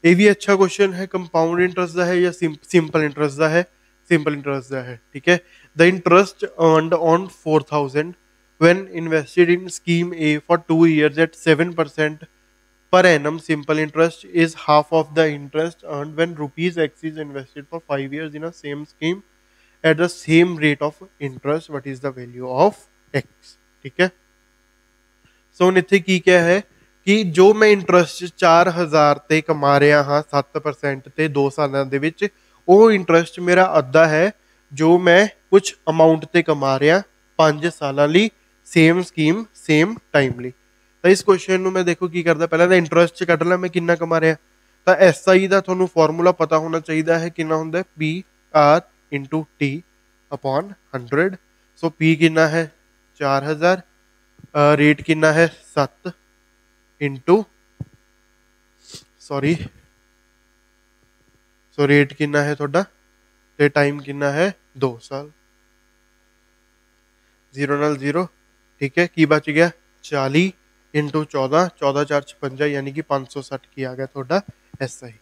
ये भी अच्छा क्वेश्चन है, कंपाउंड इंटरेस्ट का है या सिंपल इंटरेस्ट का है, सिंपल इंटरेस्ट का है। ठीक है, the interest earned on 4000 when invested in scheme A for 2 years at 7% per annum, simple interest is half of the interest earned when rupees X is invested for 5 years in a same scheme at the same rate of interest. What is the value of X? ठीक है, सो ਹੁਣ ਇੱਥੇ ਕੀ ਕਿਹਾ ਹੈ ਕਿ ਜੋ ਮੈਂ interest 4000 ਤੇ ਕਮਾ ਰਿਹਾ ਹਾਂ 7% ਤੇ 2 ਸਾਲਾਂ ਦੇ ਵਿੱਚ, ਉਹ ਇੰਟਰਸਟ ਮੇਰਾ ਅੱਧਾ ਹੈ ਜੋ ਮੈਂ ਕੁਝ ਅਮਾਉਂਟ ਤੇ ਕਮਾ ਰਿਹਾ 5 ਸਾਲਾਂ ਲਈ, ਸੇਮ ਸਕੀਮ ਸੇਮ ਟਾਈਮ ਲਈ। ਤਾਂ ਇਸ ਕੁਐਸਚਨ ਨੂੰ ਮੈਂ ਦੇਖੋ ਕੀ ਕਰਦਾ, ਪਹਿਲਾਂ ਤਾਂ ਇੰਟਰਸਟ ਚ ਕੱਢ ਲਾਂ ਮੈਂ ਕਿੰਨਾ ਕਮਾ ਰਿਹਾ। ਤਾਂ SI ਦਾ ਤੁਹਾਨੂੰ ਫਾਰਮੂਲਾ ਪਤਾ ਹੋਣਾ ਚਾਹੀਦਾ ਹੈ, ਕਿੰਨਾ ਹੁੰਦਾ PR इंटू T/100। सो P कितना है 4000, रेट कितना है 7 इंटू सॉरी सो रेट कितना है थोड़ा, ते टाइम कितना है 2 साल। 0 ਨਾਲ 0, ठीक है। की बच गया 40 इंटू 14, 14 4 56, यानी कि 560 की आ गया थोड़ा SI।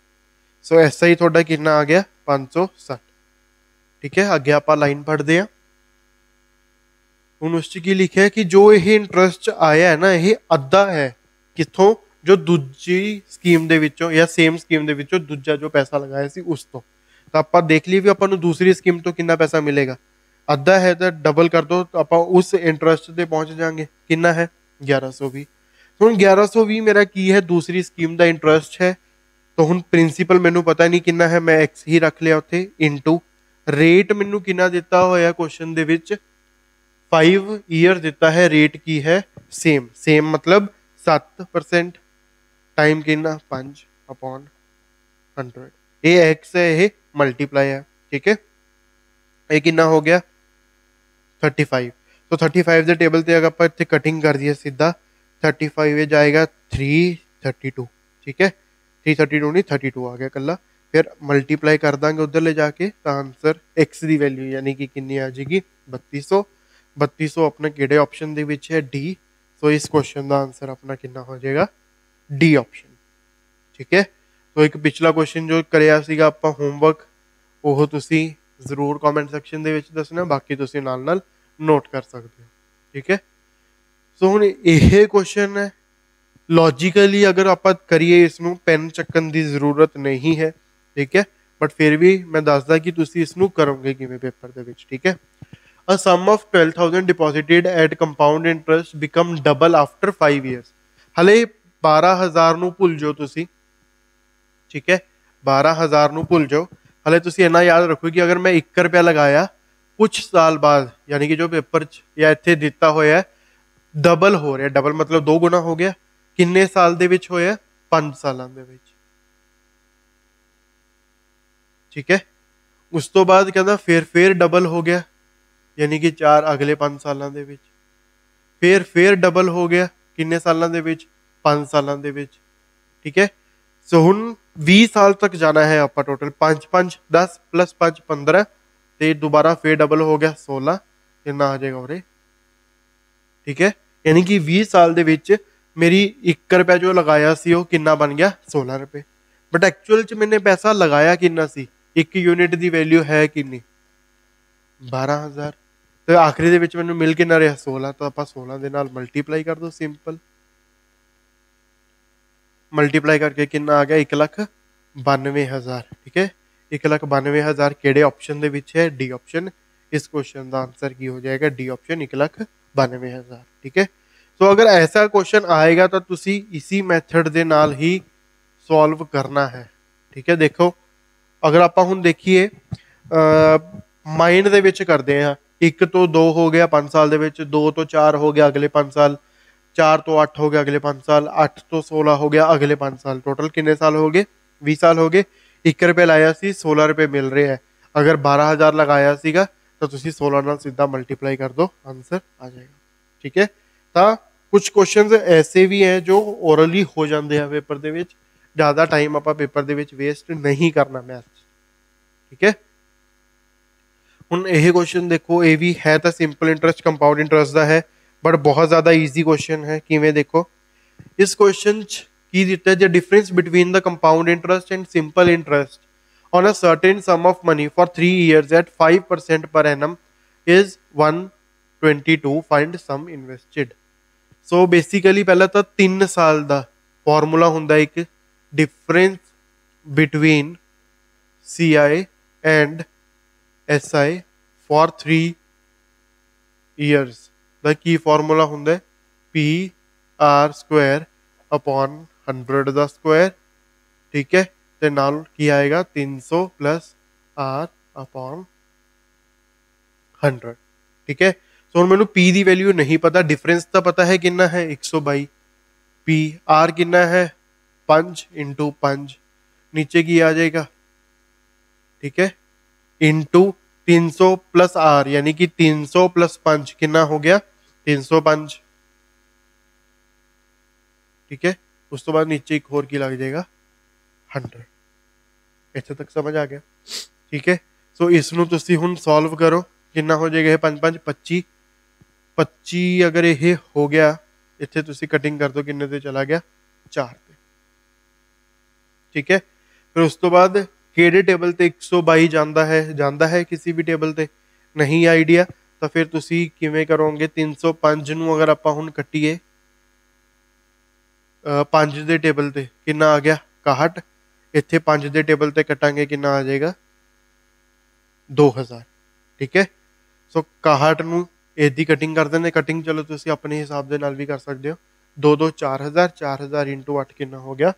सो SI थोड़ा कितना आ गया 560, ठीक है। अगे आप लाइन पढ़ते हैं। ਹੁਣ ਉਸ 'ਚ ਕੀ ਲਿਖਿਆ ਕਿ ਜੋ ਇਹ ਇੰਟਰਸਟ ਆਇਆ ਹੈ ਨਾ, ਇਹ ਅੱਧਾ ਹੈ ਕਿੱਥੋਂ, ਜੋ ਦੂਜੀ ਸਕੀਮ ਦੇ ਵਿੱਚੋਂ ਜਾਂ ਸੇਮ ਸਕੀਮ ਦੇ ਵਿੱਚੋਂ ਦੂਜਾ ਜੋ ਪੈਸਾ ਲਗਾਇਆ ਸੀ ਉਸ ਤੋਂ। ਤਾਂ ਆਪਾਂ ਦੇਖ ਲਈ ਵੀ ਆਪਾਂ ਨੂੰ ਦੂਸਰੀ ਸਕੀਮ ਤੋਂ ਕਿੰਨਾ ਪੈਸਾ ਮਿਲੇਗਾ। ਅੱਧਾ ਹੈ ਤਾਂ ਡਬਲ ਕਰ ਦੋ ਤਾਂ ਆਪਾਂ ਉਸ ਇੰਟਰਸਟ ਤੇ ਪਹੁੰਚ ਜਾਾਂਗੇ। ਕਿੰਨਾ ਹੈ 1120। ਹੁਣ 1120 ਮੇਰਾ ਕੀ ਹੈ, ਦੂਸਰੀ ਸਕੀਮ ਦਾ ਇੰਟਰਸਟ ਹੈ। ਤਾਂ ਹੁਣ ਪ੍ਰਿੰਸੀਪਲ ਮੈਨੂੰ ਪਤਾ ਨਹੀਂ ਕਿੰਨਾ ਹੈ, ਮੈਂ ਐਕਸ ਹੀ ਰੱਖ ਲਿਆ ਉੱਥੇ, ਇਨਟੂ ਰੇਟ ਮੈਨੂੰ ਕਿੰਨਾ ਦਿੱਤਾ ਹੋਇਆ ਕੁਐਸਚਨ ਦੇ ਵਿੱਚ 5 ईयर दिता है। रेट की है सेम, सेम मतलब 7% टाइम कितना 5 अपॉन 100। ये एक्स है, ये मल्टीप्लाई है, ठीक है। ये कितना हो गया 35। तो 35 के टेबल से अगर आप इतने कटिंग कर दिए सीधा 35 ये जाएगा 332, ठीक है। 332 नहीं 32 आ गया कला। फिर मल्टीप्लाई कर देंगे उधर ले जाके, तो आंसर एक्स की वैल्यू यानी कि कितनी आ जाएगी 3200। 3200 अपने किहड़े ऑप्शन ਦੇ ਵਿੱਚ ਹੈ डी। सो इस क्वेश्चन का आंसर अपना कितना हो जाएगा डी ऑप्शन, ठीक है। तो एक पिछला क्वेश्चन जो करिया ਸੀਗਾ ਆਪਾਂ ਹੋਮਵਰਕ, ਉਹ ਤੁਸੀਂ ਜ਼ਰੂਰ ਕਮੈਂਟ ਸੈਕਸ਼ਨ ਦੇ ਵਿੱਚ ਦੱਸਣਾ, ਬਾਕੀ ਤੁਸੀਂ ਨਾਲ ਨਾਲ ਨੋਟ ਕਰ ਸਕਦੇ ਹੋ, ਠੀਕ ਹੈ। ਸੋ ਹੁਣ ਇਹ ਕੁਐਸਚਨ ਹੈ ਲੌਜੀਕਲੀ ਅਗਰ ਆਪਾਂ ਕਰੀਏ ਇਸਨੂੰ ਪੈਨ ਚੱਕਣ ਦੀ ਜ਼ਰੂਰਤ ਨਹੀਂ ਹੈ, ਠੀਕ ਹੈ। ਬਟ ਫਿਰ ਵੀ ਮੈਂ ਦੱਸਦਾ ਕਿ ਤੁਸੀਂ ਇਸਨੂੰ ਕਰੋਗੇ ਕਿਵੇਂ ਪੇਪਰ ਦੇ ਵਿੱਚ, ਠੀਕ ਹੈ। A sum of 12,000 deposited at compound interest become double after 5 years। ਹਲੇ 12,000 ਨੂੰ ਭੁੱਲ ਜਾਓ ਤੁਸੀਂ, ਠੀਕ ਹੈ। 12,000 ਨੂੰ ਭੁੱਲ ਜਾਓ। ਹਲੇ ਤੁਸੀਂ ਇੰਨਾ ਯਾਦ ਰੱਖੋ ਕਿ ਅਗਰ ਮੈਂ 1 ਰੁਪਇਆ ਲਗਾਇਆ ਕੁਛ ਸਾਲ ਬਾਅਦ, ਯਾਨੀ ਕਿ ਜੋ ਪੇਪਰ 'ਚ ਜਾਂ ਇੱਥੇ ਦਿੱਤਾ ਹੋਇਆ ਡਬਲ ਹੋ ਰਿਹਾ। ਡਬਲ ਮਤਲਬ 2 ਗੁਣਾ ਹੋ ਗਿਆ। ਕਿੰਨੇ ਸਾਲ ਦੇ ਵਿੱਚ ਹੋਇਆ 5 ਸਾਲਾਂ ਦੇ ਵਿੱਚ, ਠੀਕ ਹੈ। ਉਸ ਤੋਂ ਬਾਅਦ ਕਹਿੰਦਾ ਫਿਰ ਡਬਲ ਹੋ ਗਿਆ, यानी कि 4 अगले 5 सालों के विच, फिर डबल हो गया किन्ने सालों के विच 5 सालों के विच, ठीक है। सो हुण 20 साल तक जाना है आप टोटल 5 5 10 प्लस 5 15, तो दोबारा फिर डबल हो गया 16, कितना आ जाएगा उरे, ठीक है। यानी कि 20 साल के विच मेरी 1 रुपया जो लगाया सी वो कितना बन गया 16 रुपये। बट एक्चुअल च मैंने पैसा लगाया कितना सी, 1 यूनिट की वैल्यू है कितनी 12,000। तो आखिरी ਦੇ ਵਿੱਚ ਮੈਨੂੰ ਮਿਲ ਕਿੰਨਾ ਰਿਹਾ 16। तो ਆਪਾਂ 16 ਦੇ ਨਾਲ ਮਲਟੀਪਲਾਈ ਕਰ ਦੋ, ਸਿੰਪਲ ਮਲਟੀਪਲਾਈ ਕਰਕੇ ਕਿੰਨਾ ਆ ਗਿਆ 1,92,000, ਠੀਕ ਹੈ। 1,92,000 ਕਿਹੜੇ ਆਪਸ਼ਨ ਦੇ ਵਿੱਚ ਹੈ ਡੀ ਆਪਸ਼ਨ। इस क्वेश्चन का आंसर की हो जाएगा डी ऑप्शन 1,92,000, ठीक है। तो अगर ऐसा क्वेश्चन आएगा तो तुसी इसी मैथड ਦੇ ਨਾਲ ही सॉल्व करना है, ठीक है। देखो अगर आप ਹੁਣ देखिए माइंड ਦੇ ਵਿੱਚ ਕਰਦੇ ਹਾਂ 1 ਤੋਂ 2 हो गया 5 साल ਦੇ ਵਿੱਚ, 2 ਤੋਂ 4 हो गया अगले 5 साल, 4 ਤੋਂ 8 हो गया अगले 5 साल, 8 ਤੋਂ 16 हो गया अगले 5 साल। टोटल कितने साल हो गए 20 साल हो गए। 1 रुपये लाया सी 16 रुपये मिल रहे हैं। अगर 12,000 लगाया सीगा तो तुसी 16 ਨਾਲ सीधा मल्टीप्लाई कर दो, आंसर आ जाएगा, ठीक है। तो कुछ क्वेश्चन ऐसे भी हैं जो ओरली हो जाते हैं पेपर ਦੇ ਵਿੱਚ, ज़्यादा टाइम आप पेपर ਦੇ ਵਿੱਚ वेस्ट नहीं करना मैथ, ठीक है। ਹੁਣ ਇਹ ਕੁਐਸਚਨ ਦੇਖੋ, ਇਹ ਵੀ ਹੈ ਤਾਂ ਸਿੰਪਲ ਇੰਟਰਸਟ ਕੰਪਾਊਂਡ ਇੰਟਰਸਟ ਦਾ ਹੈ, ਬਟ ਬਹੁਤ ਜ਼ਿਆਦਾ ਈਜ਼ੀ ਕੁਐਸਚਨ ਹੈ। ਕਿਵੇਂ ਦੇਖੋ ਇਸ ਕੁਐਸਚਨ 'ਚ ਕੀ ਦਿੱਤਾ, the difference between the compound interest and simple interest on a certain sum of money for 3 years at 5% per annum is 122। Find sum invested. So basically पहला तो 3 साल का फॉर्मूला ਹੁੰਦਾ एक difference between CI and SI for 3 years ਦਾ ਕੀ formula ਹੁੰਦਾ ਹੈ PR ਸਕੁਆਇਰ अपॉन 100 ਦਾ ਸਕੁਆਇਰ, ਠੀਕ ਹੈ। ਤੇ ਨਾਲ ਕੀ ਆਏਗਾ 300 प्लस R अपॉन 100, ठीक है। सो ਹੁਣ ਮੈਨੂੰ P ਦੀ ਵੈਲਿਊ ਨਹੀਂ ਪਤਾ, डिफरेंस ਤਾਂ ਪਤਾ ਹੈ ਕਿੰਨਾ ਹੈ 122। PR कितना है 5 × 5, नीचे की आ जाएगा, ठीक है, इंटू 300 प्लस R यानी कि 300 प्लस 5 कितना हो गया 305, ठीक है। उस तो बाद नीचे एक और की लग जाएगा 100। इत्थे तक समझ आ गया, ठीक है। सो इसनू तुसी हुण सॉल्व करो, कितना हो जाएगा 5 5 25, 25 अगर ये हो गया, इतने तुसी कटिंग कर दो, किन्ने ते चला गया 4 ते। ठीक है, फिर उस तो बाद ਕਿਹੜੇ ਟੇਬਲ ਤੇ 122 ਜਾਂਦਾ ਹੈ ਕਿਸੇ ਵੀ ਟੇਬਲ ਤੇ ਨਹੀਂ ਆਈਡੀਆ, ਤਾਂ ਫਿਰ ਤੁਸੀਂ ਕਿਵੇਂ ਕਰੋਗੇ? 305 ਨੂੰ ਅਗਰ ਆਪਾਂ ਹੁਣ ਕੱਟੀਏ 5 ਦੇ ਟੇਬਲ ਤੇ ਕਿੰਨਾ ਆ ਗਿਆ 61, ਇੱਥੇ 5 ਦੇ ਟੇਬਲ ਤੇ ਕੱਟਾਂਗੇ ਕਿੰਨਾ ਆ ਜਾਏਗਾ 2000। ਠੀਕ ਹੈ, ਸੋ 61 ਨੂੰ ਇਹਦੀ ਕਟਿੰਗ ਕਰ ਦਿੰਦੇ। ਕਟਿੰਗ ਚਲੋ ਤੁਸੀਂ ਆਪਣੇ ਹਿਸਾਬ ਦੇ ਨਾਲ ਵੀ ਕਰ ਸਕਦੇ ਹੋ। 2 2 4000, 4000 ਇੰਟੂ 8 ਕਿੰਨਾ ਹੋ ਗਿਆ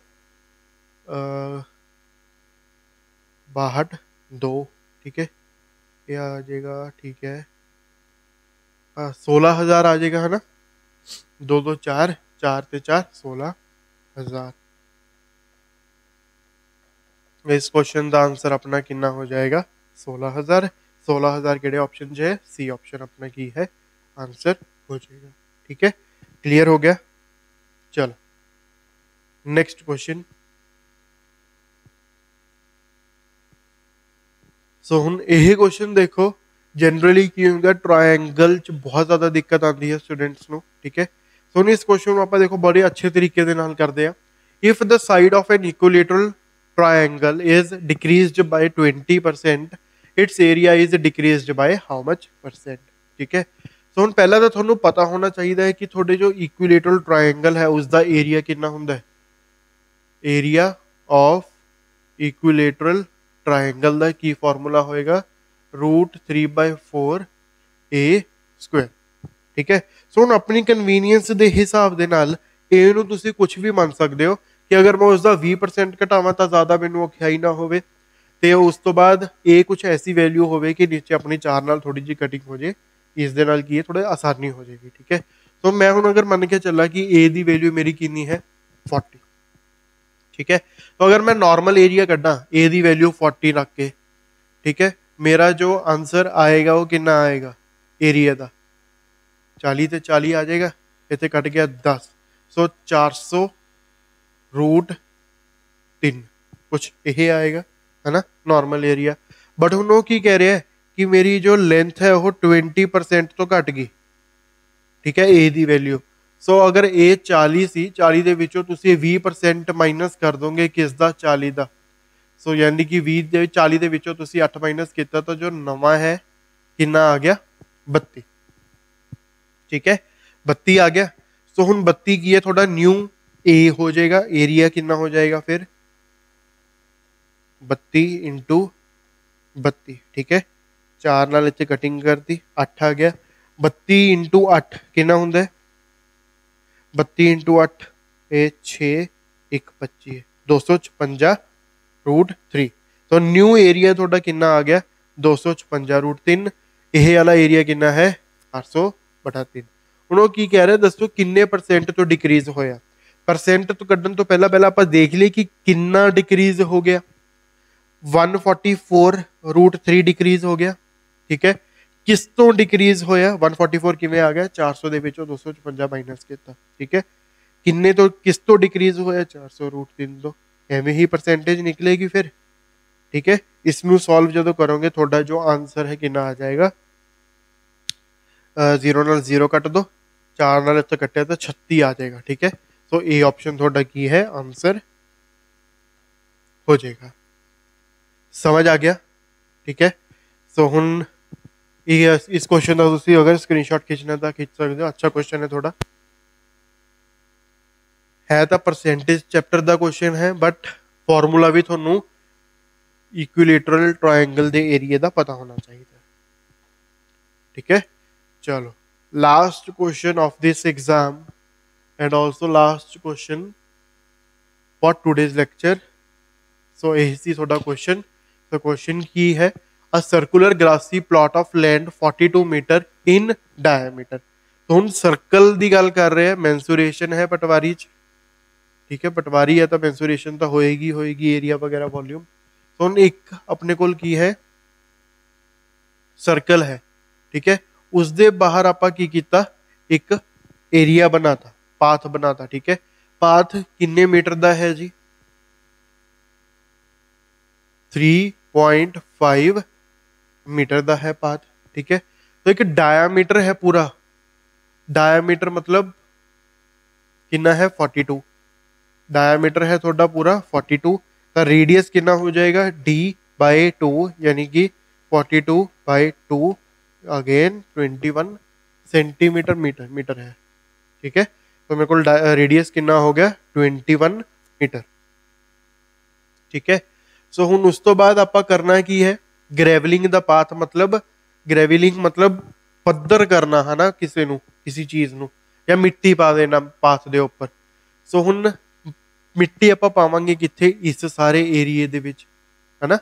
62 2। ठीक है, ये आ जाएगा, ठीक है 16000 आ जाएगा, है ना। 2 2 4, 4 ते 4 16000। इस क्वेश्चन का आंसर अपना कितना हो जाएगा 16000। 16000 केड़े ऑप्शन है? सी ऑप्शन अपना की है आंसर हो जाएगा। ठीक है, क्लियर हो गया। चलो नेक्स्ट क्वेश्चन। सो हुण यही क्वेश्चन देखो, जनरली की होंगे ट्रायंगल च बहुत ज़्यादा दिक्कत आती है स्टूडेंट्स को। ठीक है, सो हुण इस क्वेश्चन को आप देखो बड़े अच्छे तरीके दे नाल करते हैं। If the side of an equilateral triangle is decreased bye 20%, it's area is decreased by how much percent. ठीक है, सो हुण पहला तो तुहानू पता होना चाहिए है कि थोड़े जो इक्विलेटरल ट्रायंगल है उसका एरिया कितना हुंदा है। एरिया ऑफ इक्विलेटरल ट्रायंगल का की फॉर्मूला होएगा √3/4 a²। ठीक है, सो हुण अपनी कन्वीनियंस के हिसाब के नाल ए नूं तुसीं कुछ भी मान सकते हो कि अगर मैं उसका 20% घटावां तो ज़्यादा मैनूं औखियाई ना होवे, ते उस तो बाद ए कुछ ऐसी वैल्यू होवे कि नीचे अपनी 4 नाल थोड़ी जी कटिंग हो जाए, इस दे नाल की है थोड़ा आसानी हो जाएगी। ठीक है, तो मैं हुण अगर मन के चला कि ए दी वैल्यू मेरी कितनी है 40। ठीक है, तो अगर मैं नॉर्मल एरिया कड्डा ए दी वैल्यू 40 रख के, ठीक है, मेरा जो आंसर आएगा वो कितना आएगा एरिया का 40 ते 40 आ जाएगा, इतने कट गया 10, सो 400√3 कुछ यही आएगा, है ना, नॉर्मल एरिया। बट हुण वो की कह रहे हैं कि मेरी जो लेंथ है वो 20% तो घट गई। ठीक है, ए दी वैल्यू, सो अगर ए 40 सी, 40 ਦੇ ਵਿੱਚੋਂ ਤੁਸੀਂ 20% ਮਾਈਨਸ ਕਰ ਦੋਗੇ ਕਿਸ ਦਾ 40 ਦਾ, ਸੋ ਯਾਨੀ ਕਿ 20 ਦੇ 40 ਦੇ ਵਿੱਚੋਂ ਤੁਸੀਂ 8 ਮਾਈਨਸ ਕੀਤਾ ਤਾਂ ਜੋ ਨਵਾਂ ਹੈ ਕਿੰਨਾ ਆ ਗਿਆ 32। ठीक है, 32 आ गया। सो हुण 32 की है थोड़ा न्यू ए हो जाएगा, एरिया कितना हो जाएगा फिर 32 इंटू 32। ठीक है, 4 नाल इत्थे कटिंग करती 8 आ गया। 32 इंटू 8 कितना हुंदा है 32 इंटू 8 ये 6 1 25 256√3। तो न्यू एरिया थोड़ा कितना आ गया 256√3। यह वाला एरिया कितना है 800/3। ਹੁਣ ਉਹ ਕੀ ਕਹਿ ਰਿਹਾ ਦੱਸੋ ਕਿੰਨੇ ਪਰਸੈਂਟ ਤੋਂ ਡਿਕਰੀਜ਼ ਹੋਇਆ। ਪਰਸੈਂਟ ਤੋਂ ਕੱਢਣ ਤੋਂ ਪਹਿਲਾਂ ਆਪਾਂ ਦੇਖ ਲਈਏ ਕਿ ਕਿੰਨਾ ਡਿਕਰੀਜ਼ ਹੋ ਗਿਆ। 144√3 ਡਿਕਰੀਜ਼ ਹੋ ਗਿਆ। ਠੀਕ ਹੈ, किस तो डिक्रीज होया 144 किवें आ गया 400 ਦੇ ਵਿੱਚੋਂ 256 ਮਾਈਨਸ ਕੀਤਾ। ठीक है, किन्ने तो किस तो डिक्रीज होया 400√3 ਤੋਂ, ਐਵੇਂ ਹੀ परसेंटेज निकलेगी फिर। ठीक है, इसनू सॉल्व जो करोगे थोड़ा जो आंसर है कितना आ जाएगा 0 नाल 0 कट दो, 4 नाल इत्थे कट्टिया तो 36 आ जाएगा। ठीक है, सो ए ऑप्शन थोड़ा की है आंसर हो जाएगा। समझ आ गया। ठीक है, सो हुण इस क्वेश्चन का तुसीं अगर स्क्रीनशॉट खिंचना तो खिंच सकते हो। अच्छा क्वेश्चन है, थोड़ा है तो परसेंटेज चैप्टर का क्वेश्चन है, बट फॉर्मूला भी थोनू इक्विलेटरल ट्रायंगल के एरिए का पता होना चाहिए। ठीक है, चलो last question of this exam and also last question for today's lecture. So यही थोड़ा क्वेश्चन। तो क्वेश्चन की है a circular grassy plot of land 42 metre in diameter। तो हम सर्कल की गल कर रहे हैं, मैंसुरेशन है पटवारी च। ठीक है, पटवारी है तो मैंसुरेशन तो होएगी एरिया वगैरह वॉल्यूम। तो हम एक अपने कोल की है सर्कल है। ठीक है, उसके बाहर आप की कीता एक एरिया बनाता, पाथ बनाता। ठीक है, पाथ किन्ने मीटर का है जी 3.5 मीटर का है पाथ। ठीक है, तो एक डायामीटर है पूरा डायामीटर मतलब कितना है 42, डायामीटर है थोड़ा पूरा 42, तो रेडियस कितना हो जाएगा d/2 यानी कि 42/2 अगेन 21 सेंटीमीटर मीटर मीटर है। ठीक है, तो मेरे को रेडियस कितना हो गया 21 मीटर। ठीक है, सो हुन उस तो बाद ਆਪਾਂ करना की है ग्रेवलिंग द पाथ, मतलब ग्रेवलिंग मतलब पद्धर करना है ना किसी ਨੂੰ किसी चीज ਨੂੰ ਜਾਂ ਮਿੱਟੀ ਪਾ ਦੇਣਾ ਪਾਥ ਦੇ ਉੱਪਰ। ਸੋ ਹੁਣ ਮਿੱਟੀ ਆਪਾਂ ਪਾਵਾਂਗੇ ਕਿੱਥੇ ਇਸ ਸਾਰੇ ਏਰੀਏ ਦੇ ਵਿੱਚ ਹੈ ਨਾ,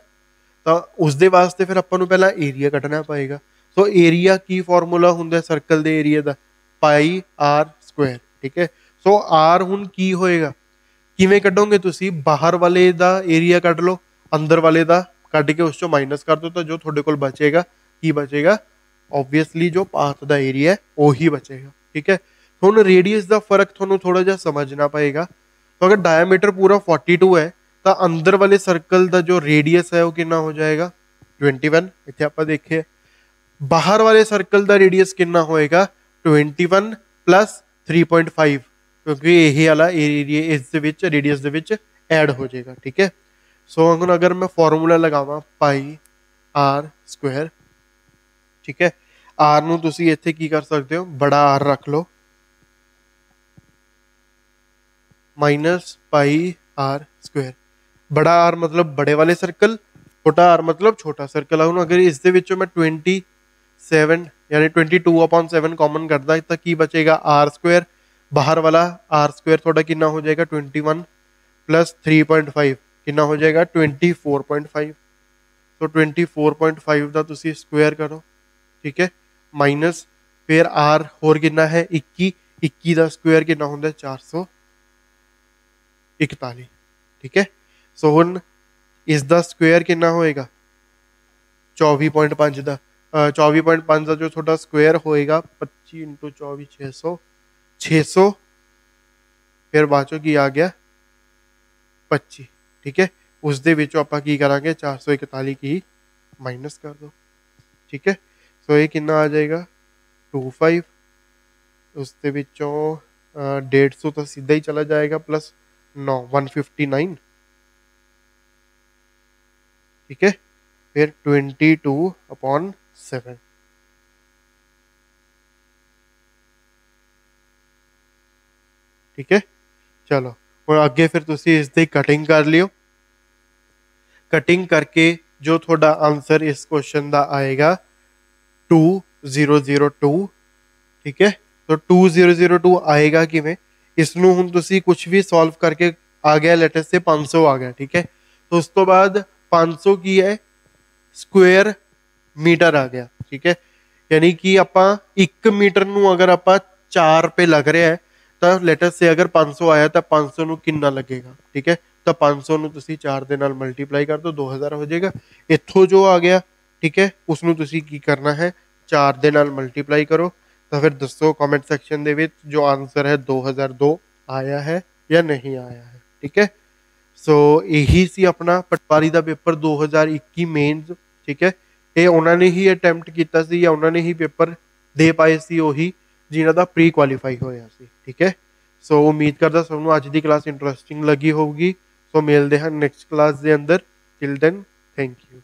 ਤਾਂ ਉਸ ਦੇ ਵਾਸਤੇ ਫਿਰ ਆਪਾਂ ਨੂੰ ਪਹਿਲਾਂ ਏਰੀਆ ਕੱਢਣਾ ਪਏਗਾ। ਸੋ ਏਰੀਆ ਕੀ ਫਾਰਮੂਲਾ ਹੁੰਦਾ ਸਰਕਲ ਦੇ ਏਰੀਆ ਦਾ ਪਾਈ ਆਰ ਸਕੁਆਇਰ। ਠੀਕ ਹੈ, ਸੋ ਆਰ ਹੁਣ ਕੀ ਹੋਏਗਾ ਕਿਵੇਂ ਕੱਢੋਗੇ ਤੁਸੀਂ ਬਾਹਰ ਵਾਲੇ ਦਾ ਏਰੀਆ ਕੱਢ ਲਓ ਅੰਦਰ ਵਾਲੇ ਦਾ ਕੱਢ ਕੇ ਉਸ ਚੋਂ ਮਾਈਨਸ ਕਰ ਦਿਓ ਤਾਂ ਜੋ ਤੁਹਾਡੇ ਕੋਲ ਬਚੇਗਾ ਕੀ ਬਚੇਗਾ ऑब्वियसली जो पाथ का एरिया है वो ही बचेगा। ठीक है, ਹੁਣ रेडियस का फर्क ਤੁਹਾਨੂੰ थोड़ा ਜਿਹਾ समझना पएगा। तो अगर डायमीटर पूरा 42 है तो अंदर वाले सर्कल का जो रेडियस है वो कितना हो जाएगा 21। इतने आप देखिए बाहर वाले सर्कल का रेडियस कितना होएगा 21 प्लस 3.5 क्योंकि यही वाला एरिया इस रेडियस दे विच ऐड हो जाएगा। ठीक है, सो ਹੁਣ अगर मैं फॉर्मूला लगावा पाई आर स्क्वायर। ठीक है, आर ਨੂੰ ਤੁਸੀਂ ਇੱਥੇ ਕੀ ਕਰ ਸਕਦੇ ਹੋ ਬੜਾ ਆਰ ਰੱਖ ਲਓ माइनस पाई आर स्क्वायर। बड़ा आर मतलब बड़े वाले सर्कल, छोटा आर मतलब छोटा सर्कल। ਹੁਣ अगर इस दे विचों मैं 27 यानी 22/7 कॉमन करदा तो की बचेगा आर स्क्वायर, बाहर वाला आर स्क्वायर थोड़ा कितना हो जाएगा 21 प्लस 3.5 कितना हो जाएगा 24.5। तो 24.5 का तुसी स्क्वायर करो। ठीक है, माइनस फिर आर होर कितना है 21 का स्क्वायर कितना होता है 441। ठीक है, सो हुन इसका स्क्वायर कितना होएगा 24.5 का 24.5 का जो थोड़ा स्क्वायर होएगा 25 × 24 600 फिर बाद चो की आ गया 25। ठीक है, उस दे विचों आपां की करांगे 441 की माइनस कर दो। ठीक है, सो ये कितना आ जाएगा 25, उस दे विचों 150 तो सीधा ही चला जाएगा प्लस 9 159। ठीक है, फिर 22/7। ठीक है, चलो और अगे फिर तुसी इसकी कटिंग कर लियो। कटिंग करके जो थोड़ा आंसर इस क्वेश्चन का आएगा 2002। ठीक है, तो 2002 आएगा किवें इसनू हुण तुसी कुछ भी सॉल्व करके आ गया लेटेस्ट से 500 आ गया। ठीक है, तो उस तो बाद 500 की है स्क्वायर मीटर आ गया। ठीक है, यानी कि आपां 1 मीटर नू अगर आपां 4 पे लग रहा है तो लेटेस्ट से अगर 500 आया तो 500 नू कितना लगेगा। ठीक है, तो 500 नू तुसी 4 दे नाल मल्टीप्लाई कर दो 2000 हो जाएगा। इत्थों जो आ गया ठीक है उसनू तुसी की करना है 4 दे नाल मल्टीप्लाई करो। तो फिर दसो कमेंट सेक्शन दे विच जो आंसर है 2002 आया है या नहीं आया है। ठीक है, सो यही सी अपना पटवारी का पेपर 2021 मेन्स। ठीक है, ये उन्होंने ही अटैम्प्ट किया सी या उन्होंने ही पेपर दे पाए सी ਉਹੀ जिन्हों का प्री क्वालीफाई होया सी। ठीक है, सो उम्मीद करता सबनों अज की क्लास इंटरेस्टिंग लगी होगी। सो मिलते हैं नैक्सट क्लास के अंदर। Till then thank you.